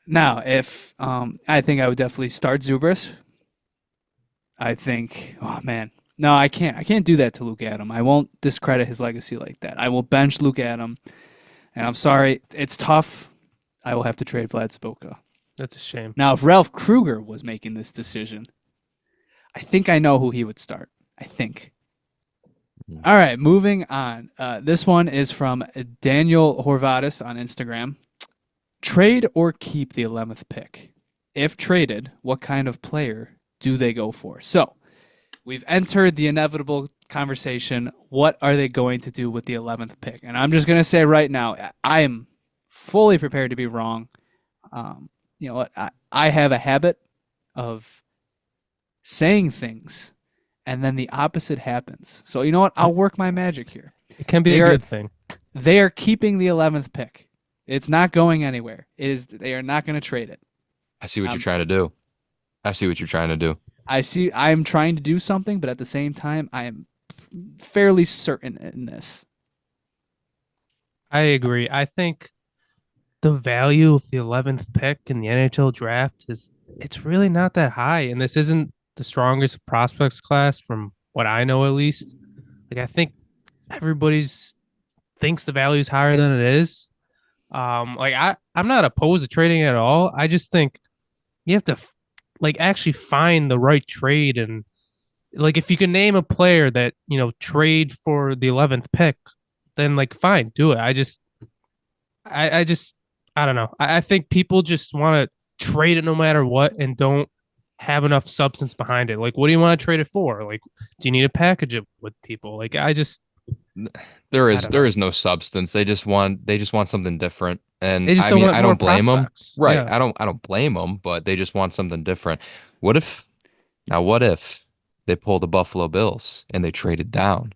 Now, if I think I would definitely start Zubris. I think, oh man, no, I can't do that to Luke Adam. I won't discredit his legacy like that. I will bench Luke Adam, and I'm sorry, it's tough. I will have to trade Vlad Sabotka. That's a shame. Now, if Ralph Kruger was making this decision, I think I know who he would start. I think. All right, moving on. This one is from Daniel Horvatis on Instagram. Trade or keep the 11th pick? If traded, what kind of player do they go for? So, we've entered the inevitable conversation. What are they going to do with the 11th pick? And I'm just going to say right now, I am fully prepared to be wrong. You know what? I have a habit of saying things and then the opposite happens. So you know what? I'll work my magic here. It can be a good thing. They are keeping the 11th pick. It's not going anywhere. They are not going to trade it. I see what you're trying to do. I am trying to do something, but at the same time, I am fairly certain in this. I agree. I think the value of the 11th pick in the NHL draft it's really not that high, and this isn't the strongest prospects class from what I know, at least. Like I think everybody's thinks the value is higher than it is. I'm not opposed to trading at all. I just think you have to like actually find the right trade, and like if you can name a player that trade for the 11th pick, then like fine, do it. I just I don't know. I think people just want to trade it no matter what and don't have enough substance behind it. Like, what do you want to trade it for? Like, do you need to package it with people? Like, There I is don't there know. is no substance. They just want something different. And They just I don't mean, want I more don't blame them. prospects. Right. Yeah. I don't blame them, but they just want something different. What if what if they pulled the Buffalo Bills and they traded down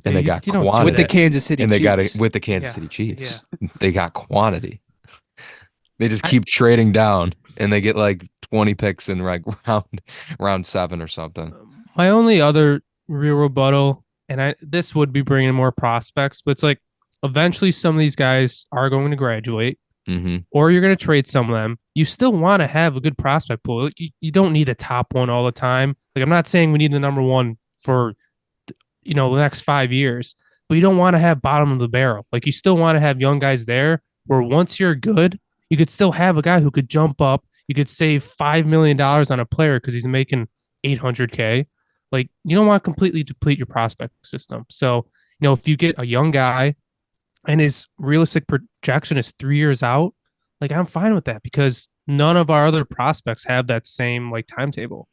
and they got You don't do with the quantity that. Kansas City and they got it Chiefs. with the Kansas Yeah. City Yeah. Chiefs? They got quantity. They just I, keep trading down and they get like 20 picks in like round 7 or something. my only other real rebuttal, and this would be bringing more prospects, but it's like eventually some of these guys are going to graduate, Hmm. or you're going to trade some of them. You still want to have a good prospect pool. Like, you don't need a top one all the time. Like, I'm not saying we need the number one for the next 5 years, but you don't want to have bottom of the barrel. Like, you still want to have young guys there where once you're good, you could still have a guy who could jump up. You could save $5 million on a player because he's making 800K. Like, you don't want to completely deplete your prospect system. So, if you get a young guy and his realistic projection is 3 years out, like, I'm fine with that because none of our other prospects have that same like timetable.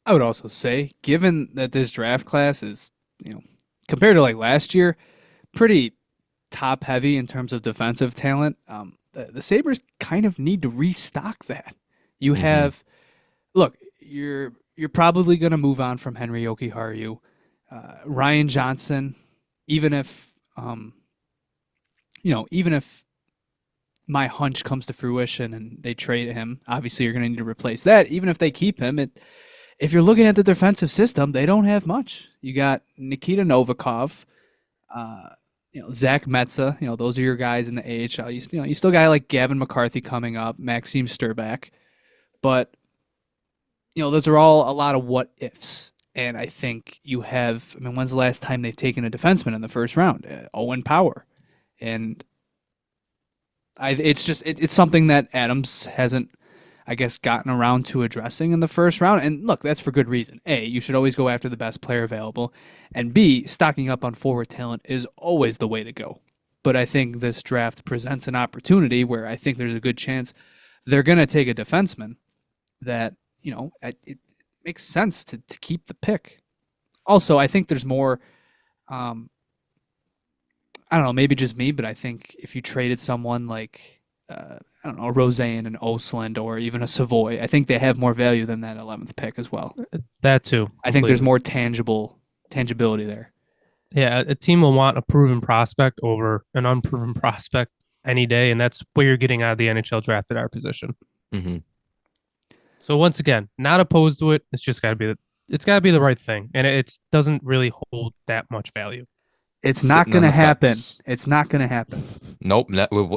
I would also say, given that this draft class is, compared to like last year, pretty top heavy in terms of defensive talent, the Sabres kind of need to restock that. You Hmm. have, look, you're probably going to move on from Henry Jokiharju, Ryan Johnson, even if, even if my hunch comes to fruition and they trade him, obviously you're going to need to replace that. Even if they keep him, if you're looking at the defensive system, they don't have much. You got Nikita Novikov, uh, Zach Metza. Those are your guys in the AHL. You still got like Gavin McCarthy coming up, Maxime Sturback, but those are all a lot of what ifs. And I think you have. I mean, when's the last time they've taken a defenseman in the first round? Owen Power, and it's something that Adams hasn't, I guess, gotten around to addressing in the first round. And look, that's for good reason. A, you should always go after the best player available, and B, stocking up on forward talent is always the way to go. But I think this draft presents an opportunity where I think there's a good chance they're going to take a defenseman that, it makes sense to keep the pick. Also, I think there's more. Um, I don't know, maybe just me, but I think if you traded someone like I don't know, a Roseanne and Osland or even a Savoy, I think they have more value than that 11th pick as well. That too. I think there's Completely. more tangibility there. Yeah, a team will want a proven prospect over an unproven prospect any day, and that's what you're getting out of the NHL draft at our position. Hmm. So once again, not opposed to it. It's got to be the right thing, and it doesn't really hold that much value. It's not Sitting going on to the happen. fence. It's not going to happen. Nope,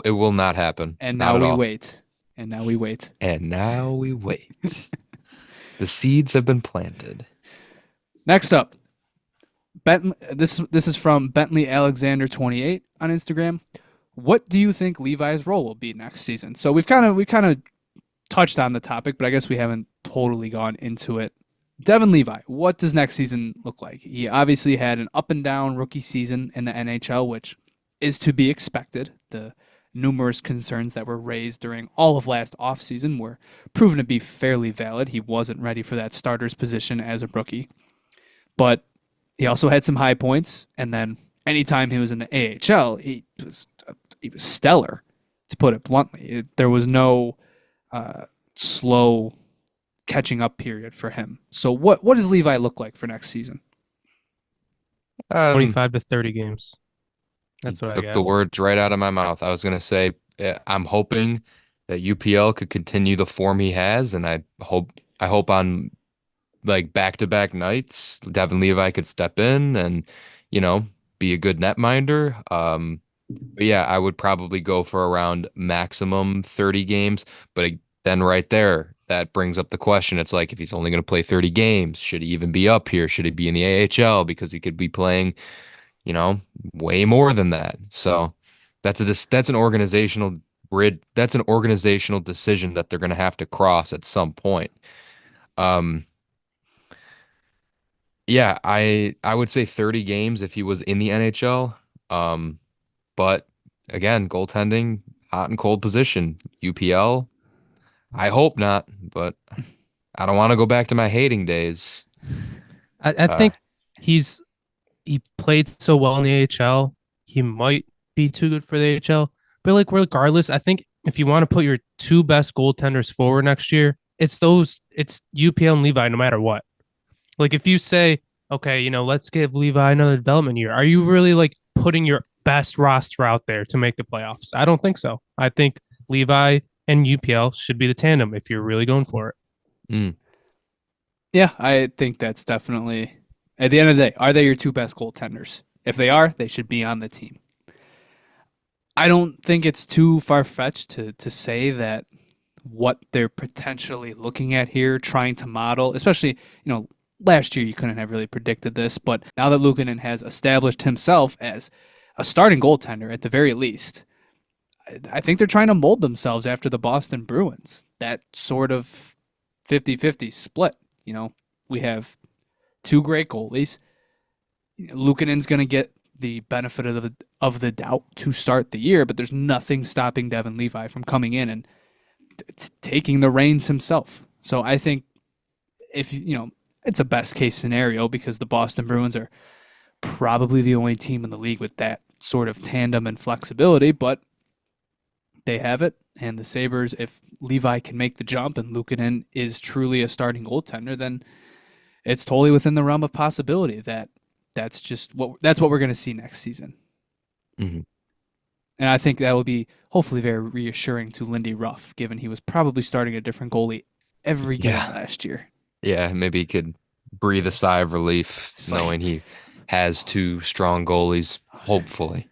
it will not happen. And Not now at we all. wait. And now we wait. And now we wait. The seeds have been planted. Next up, this is from Bentley Alexander 28 on Instagram. What do you think Levi's role will be next season? So we've kind of touched on the topic, but I guess we haven't totally gone into it. Devin Levi, what does next season look like? He obviously had an up and down rookie season in the NHL, which is to be expected. The numerous concerns that were raised during all of last offseason were proven to be fairly valid. He wasn't ready for that starter's position as a rookie. But he also had some high points, and then anytime he was in the AHL, he was stellar, to put it bluntly. There was no slow catching up period for him. So what does Levi look like for next season? 25 to 30 games. You That's what I took the got. words right out of my mouth. I was gonna say, I'm hoping that UPL could continue the form he has, and I hope on like back-to-back nights, Devin Levi could step in and, you know, be a good netminder. But yeah, I would probably go for around maximum 30 games. But then right there, that brings up the question. It's like if he's only going to play 30 games, should he even be up here? Should he be in the AHL? Because he could be playing, you know, way more than that. So That's an organizational grid. That's an organizational decision that they're going to have to cross at some point. Um, yeah, I would say 30 games if he was in the NHL. Um, but again, goaltending, hot and cold position. UPL, I hope not, but I don't want to go back to my hating days. I Uh, think he's he played so well in the AHL. He might be too good for the AHL. But like regardless, I think if you want to put your two best goaltenders forward next year, it's UPL and Levi no matter what. Like if you say, okay, let's give Levi another development year, are you really like putting your best roster out there to make the playoffs? I don't think so. I think Levi and UPL should be the tandem if you're really going for it. mm, Yeah, I think that's definitely, at the end of the day, are they your two best goaltenders? If they are, they should be on the team. I don't think it's too far fetched to say that what they're potentially looking at here, trying to model, especially, last year you couldn't have really predicted this, but now that Luukkonen has established himself as a starting goaltender at the very least, I think they're trying to mold themselves after the Boston Bruins. That sort of 50-50 split. We have two great goalies. Luukkonen's going to get the benefit of the doubt to start the year, but there's nothing stopping Devin Levi from coming in and taking the reins himself. So I think if it's a best case scenario because the Boston Bruins are probably the only team in the league with that sort of tandem and flexibility, but they have it. And the Sabres, if Levi can make the jump and Luukkonen is truly a starting goaltender, then it's totally within the realm of possibility that's what we're going to see next season. mhm. And I think that will be hopefully very reassuring to Lindy Ruff, given he was probably starting a different goalie every game Yeah. last year. Yeah, maybe he could breathe a sigh of relief knowing he has two strong goalies, hopefully.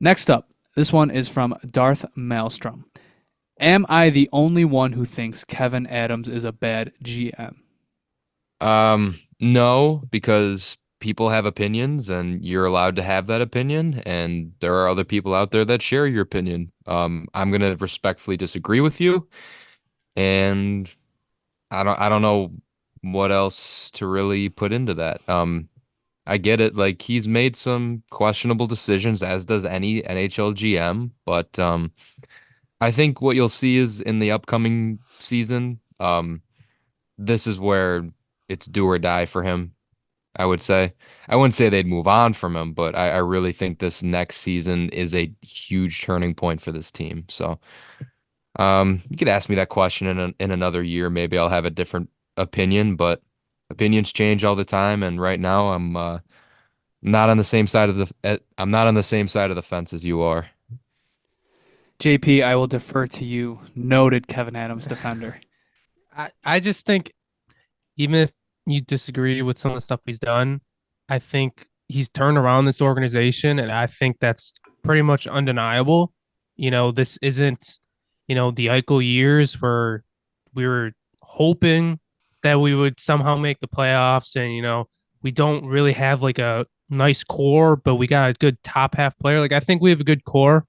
Next up, this one is from Darth Maelstrom. Am I the only one who thinks Kevin Adams is a bad GM? No, because people have opinions and you're allowed to have that opinion, and there are other people out there that share your opinion. I'm gonna respectfully disagree with you, and I don't know what else to really put into that. I get it, like he's made some questionable decisions, as does any NHL GM, but I think what you'll see is in the upcoming season, this is where it's do or die for him. I would say. I wouldn't say they'd move on from him, but I really think this next season is a huge turning point for this team. So, you could ask me that question in another year. Maybe I'll have a different opinion, but opinions change all the time. And right now, I'm not on the same side of I'm not on the same side of the fence as you are. JP, I will defer to you, noted Kevin Adams defender. I just think even if you disagree with some of the stuff he's done, I think he's turned around this organization, and I think that's pretty much undeniable. This isn't, the Eichel years where we were hoping that we would somehow make the playoffs, and we don't really have like a nice core, but we got a good top half player. Like I think we have a good core,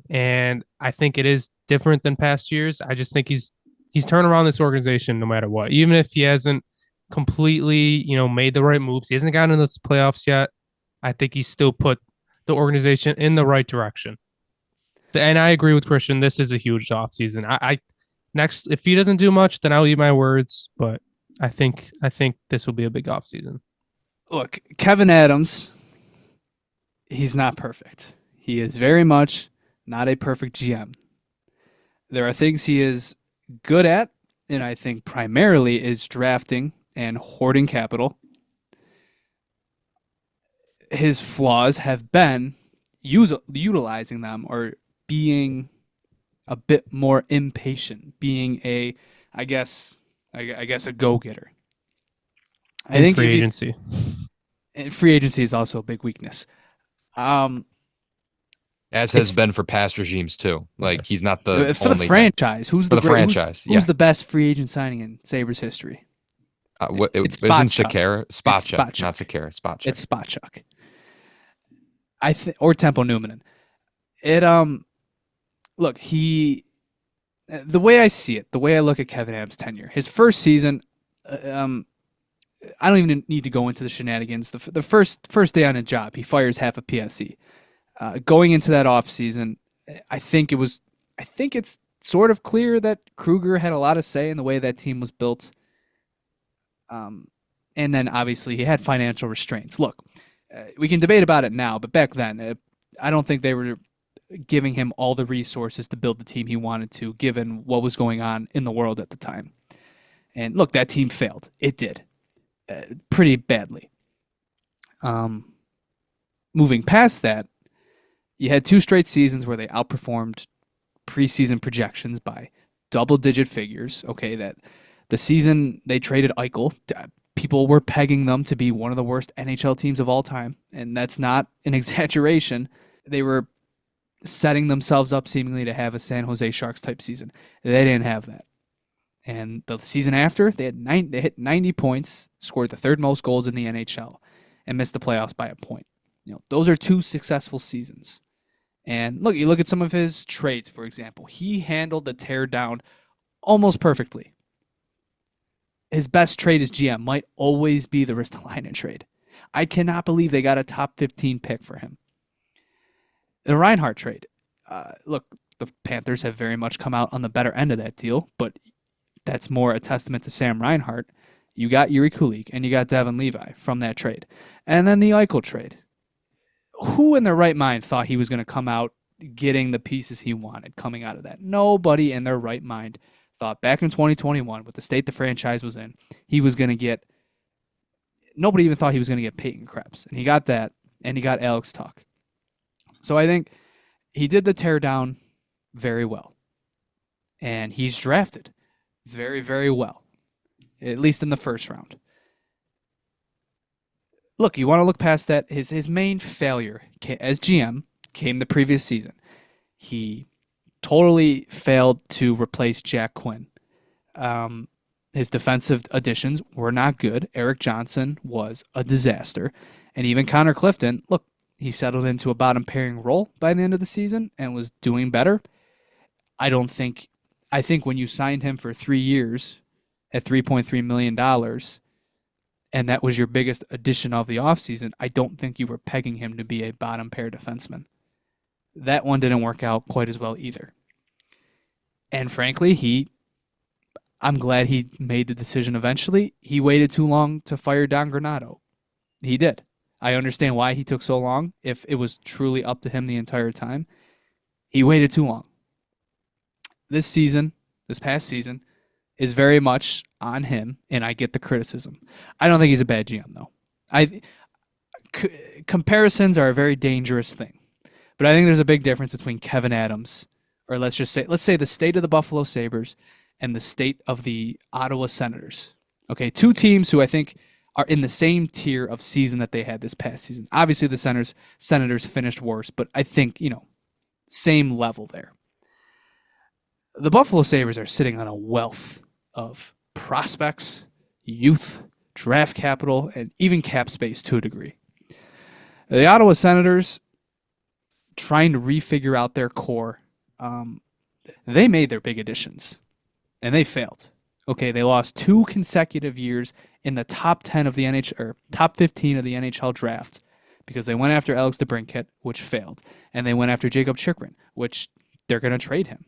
and I think it is different than past years. I just think he's turned around this organization no matter what, even if he hasn't completely, made the right moves. He hasn't gotten into the playoffs yet. I think he's still put the organization in the right direction. And I agree with Christian. This is a huge offseason. I next if he doesn't do much, then I'll eat my words. But I think this will be a big offseason. Look, Kevin Adams, he's not perfect. He is very much not a perfect GM. There are things he is good at, and I think primarily is drafting and hoarding capital. His flaws have been utilizing them or being a bit more impatient, being I guess, a go-getter. I think Free agency. Free agency is also a big weakness. As has been for past regimes too. Like he's not the For the only thing. franchise, who's For the the franchise, yeah. who's the best free agent signing in Sabres history? It's Isn't Spotchuk. Sakara? It's Spotchuk, Spotchuk. not Sakara. Spotchuk. It's Spotchuk. Or Tempo Numanen. It look, the way I see it, the way I look at Kevin Adams' tenure, his first season, I don't even need to go into the shenanigans. The first day on a job, he fires half of PSE. Going into that offseason, I think it's sort of clear that Kruger had a lot of say in the way that team was built. And then obviously he had financial restraints. Look, we can debate about it now, but back then, I don't think they were giving him all the resources to build the team he wanted to, given what was going on in the world at the time. And look, that team failed. It did. Pretty badly. Moving past that, you had 2 straight seasons where they outperformed preseason projections by double-digit figures. Okay, that the season they traded Eichel, people were pegging them to be one of the worst NHL teams of all time, and that's not an exaggeration. They were setting themselves up seemingly to have a San Jose Sharks type season. They didn't have that. And the season after, they hit 90 points, scored the 3rd most goals in the NHL, and missed the playoffs by a point. Those are 2 successful seasons. And look, you look at some of his trades, for example. He handled the tear down almost perfectly. His best trade as GM might always be the Ristolainen trade. I cannot believe they got a top 15 pick for him. The Reinhart trade. Look, the Panthers have very much come out on the better end of that deal, but that's more a testament to Sam Reinhart. You got Yuri Kulik and you got Devin Levi from that trade. And then the Eichel trade. Who in their right mind thought he was going to come out getting the pieces he wanted coming out of that? Nobody in their right mind thought back in 2021, with the state the franchise was in, he was going to get... Nobody even thought he was going to get Peyton Krebs. And he got that, and he got Alex Tuch. So I think he did the teardown very well. And he's drafted very, very well, at least in the first round. Look, you want to look past that. His main failure as GM came the previous season. He totally failed to replace Jack Quinn. His defensive additions were not good. Eric Johnson was a disaster. And even Connor Clifton, look, he settled into a bottom pairing role by the end of the season and was doing better. I think when you signed him for 3 years at $3.3 million, and that was your biggest addition of the offseason, I don't think you were pegging him to be a bottom pair defenseman. That one didn't work out quite as well either. And frankly, I'm glad he made the decision eventually. He waited too long to fire Don Granato. He did. I understand why he took so long. If it was truly up to him the entire time, he waited too long. This past season, is very much on him, and I get the criticism. I don't think he's a bad GM, though. Comparisons are a very dangerous thing, but I think there's a big difference between Kevin Adams, or let's say the state of the Buffalo Sabres and the state of the Ottawa Senators. Okay, 2 teams who I think are in the same tier of season that they had this past season. Obviously, the Senators finished worse, but I think, same level there. The Buffalo Sabres are sitting on a wealth of prospects, youth, draft capital, and even cap space to a degree. The Ottawa Senators, trying to refigure out their core, they made their big additions, and they failed. Okay, they lost 2 consecutive years in the top 10 of the NHL, or top 15 of the NHL draft, because they went after Alex DeBrincat, which failed, and they went after Jacob Chychrun, which they're going to trade him,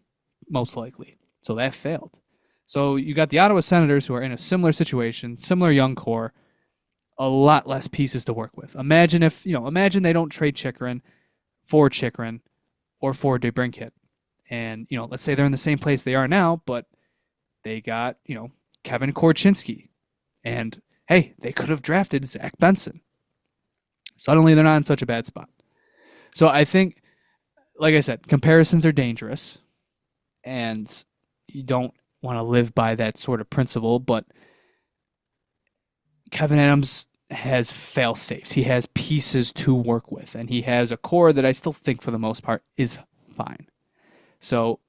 most likely. So that failed. So you got the Ottawa Senators, who are in a similar situation, similar young core, a lot less pieces to work with. Imagine they don't trade Chychrun or for DeBrincat. And, let's say they're in the same place they are now, but they got, Kevin Korchinski. And, hey, they could have drafted Zach Benson. Suddenly they're not in such a bad spot. So I think, like I said, comparisons are dangerous. And you don't want to live by that sort of principle, but Kevin Adams has fail safes. He has pieces to work with, and he has a core that I still think for the most part is fine. So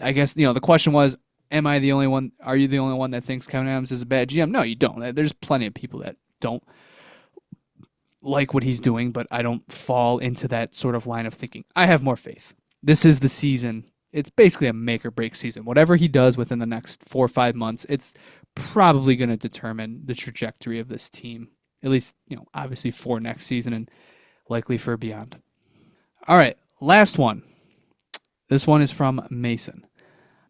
I guess, the question was, am I the only one? Are you the only one that thinks Kevin Adams is a bad GM? No, you don't. There's plenty of people that don't. like what he's doing, but I don't fall into that sort of line of thinking. I have more faith. This is the season. It's basically a make or break season. Whatever he does within the next 4 or 5 months, it's probably going to determine the trajectory of this team. At least, obviously for next season and likely for beyond. All right, last one. This one is from Mason.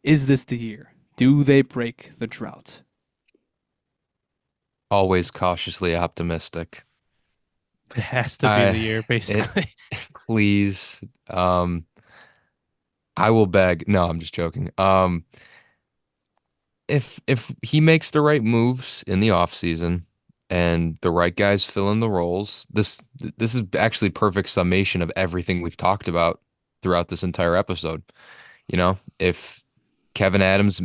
Is this the year? Do they break the drought? Always cautiously optimistic. It has to be the year, basically. Please. I will beg. No, I'm just joking. If he makes the right moves in the offseason and the right guys fill in the roles, this is actually perfect summation of everything we've talked about throughout this entire episode. If Kevin Adams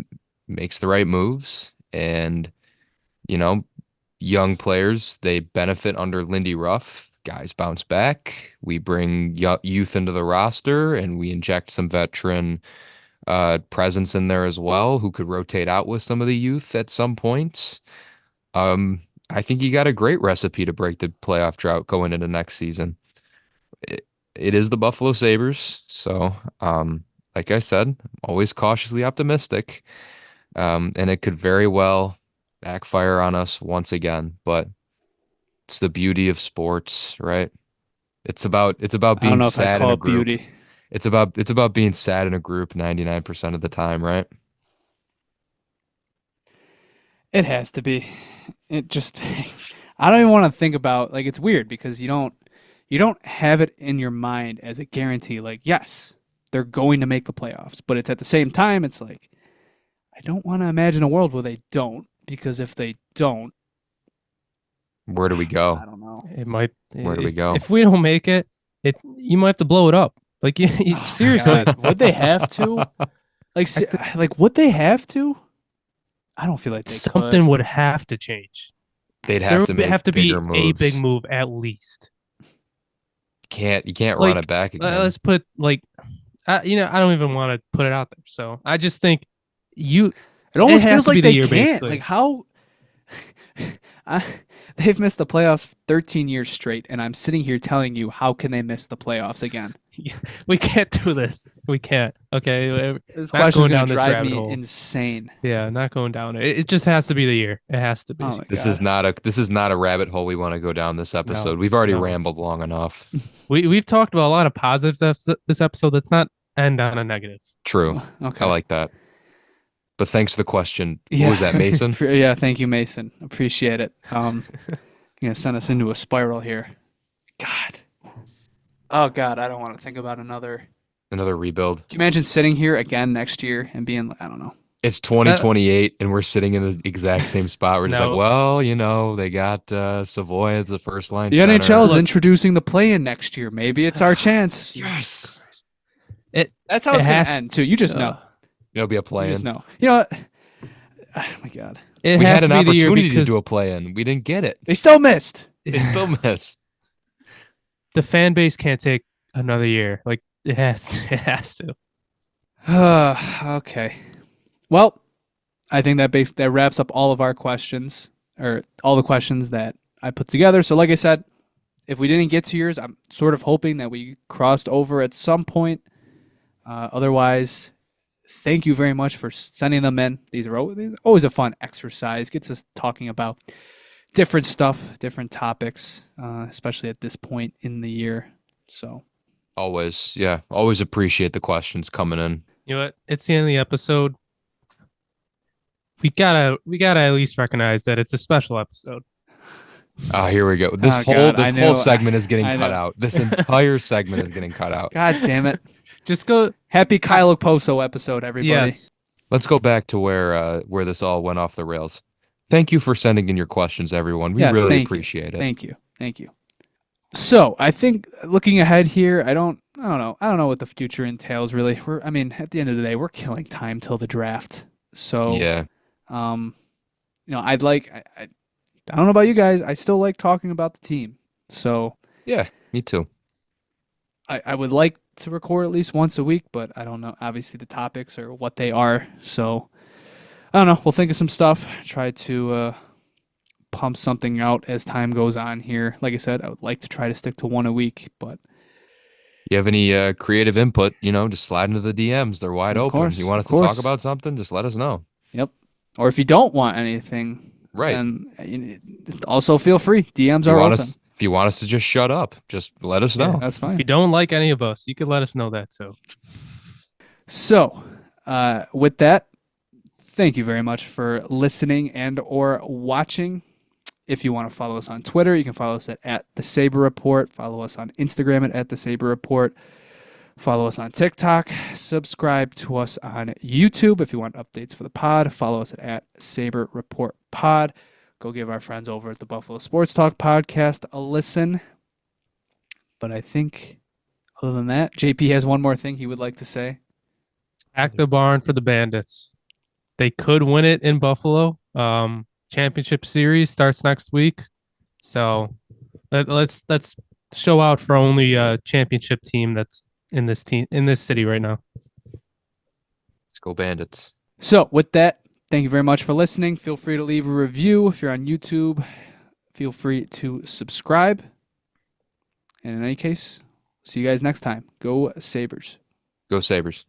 makes the right moves and, young players, they benefit under Lindy Ruff, guys bounce back. We bring youth into the roster and we inject some veteran presence in there as well, who could rotate out with some of the youth at some points. I think you got a great recipe to break the playoff drought going into next season. It is the Buffalo Sabres, so like I said, I'm always cautiously optimistic, and it could very well backfire on us once again. But it's the beauty of sports, right? It's about I don't being know if I sad in call a it group. beauty. It's about being sad in a group 99% of the time, right? It has to be. It just I don't even want to think about, like, it's weird because you don't have it in your mind as a guarantee, like, yes, they're going to make the playoffs, but it's at the same time it's like I don't want to imagine a world where they don't, because if they don't, Where do we I go? don't know. It might. Where do we go? If we don't make it, you might have to blow it up. Like seriously, God, would they have to? Like, would they have to? I don't feel like they something could. would have to change. They'd There have would to make have to be bigger a moves. big move at least. You can't Like, run it back again. let's put I don't even want to put it out there. So I just think it almost has feels to like be the they year, can't. basically. Like, how they've missed the playoffs 13 years straight, and I'm sitting here telling you, how can they miss the playoffs again? We can't do this. We can't. Okay, This not question is going going down to this drive rabbit me hole. insane. Yeah, not going down it. It just has to be the year. It has to be. Oh my This God. is not a rabbit hole we want to go down this episode. No, We've already no. rambled long enough. We've talked about a lot of positives this episode. Let's not end on a negative. True. Okay. I like that. But thanks for the question. Yeah. What was that, Mason? Yeah, thank you, Mason. Appreciate it. Send us into a spiral here. God. Oh God, I don't want to think about another. Another rebuild. Can you imagine sitting here again next year and being, I don't know. It's 2028 and we're sitting in the exact same spot. We're just No. like, well, they got Savoy as the first line The center. NHL is Look. introducing the play-in next year. Maybe it's our chance. Yes. That's how it's going to end too. You just know. It'll be a You play-in. just know. You know what? Oh my God. It We has had to an be the year opportunity to because do a play-in. We didn't get it. They still missed. They still missed. the fan base can't take another year. Like it has to. It has to. Okay. Well, I think that wraps up all of our questions, or all the questions that I put together. So like I said, if we didn't get to yours, I'm sort of hoping that we crossed over at some point. Otherwise, thank you very much for sending them in. These are always a fun exercise. Gets us talking about different stuff, different topics, especially at this point in the year. So Always appreciate the questions coming in. You know what? It's the end of the episode. We gotta at least recognize that it's a special episode. Oh, here we go. This Oh, whole God, I whole know. segment is getting I cut know. out. This entire segment is getting cut out. God damn it. Just go. Happy Kyle Poso episode, everybody. Yes. Let's go back to where this all went off the rails. Thank you for sending in your questions, everyone. We Yes, really thank you. appreciate it. Thank you. Thank you. So I think looking ahead here, I don't know. I don't know what the future entails really. At the end of the day, we're killing time till the draft. So Yeah. I'd like I don't know about you guys. I still like talking about the team. So Yeah, me too. I would like to record at least once a week, but I don't know obviously the topics or what they are. So I don't know. We'll think of some stuff. Try to pump something out as time goes on here. Like I said, I would like to try to stick to one a week, but You have any creative input, just slide into the DMs. They're wide open. You want of us to talk course. about something? Just let us know. Yep. Or if you don't want anything, Right. then also feel free. DMs are open. If you want us to just shut up, just let us know. That's If fine. you don't like any of us, you could let us know that too. So, with that, thank you very much for listening and or watching. If you want to follow us on Twitter, you can follow us at the Sabre Report. Follow us on Instagram at the Sabre Report. Follow us on TikTok. Subscribe to us on YouTube if you want updates for the pod. Follow us at Sabre Report Pod. Go give our friends over at the Buffalo Sports Talk podcast a listen. But I think, other than that, JP has one more thing he would like to say. Pack the barn for the Bandits. They could win it in Buffalo. Championship series starts next week, so let's show out for only a championship team that's in this city right now. Let's go Bandits. So with that, thank you very much for listening. Feel free to leave a review. If you're on YouTube, feel free to subscribe. And in any case, see you guys next time. Go Sabres. Go Sabres.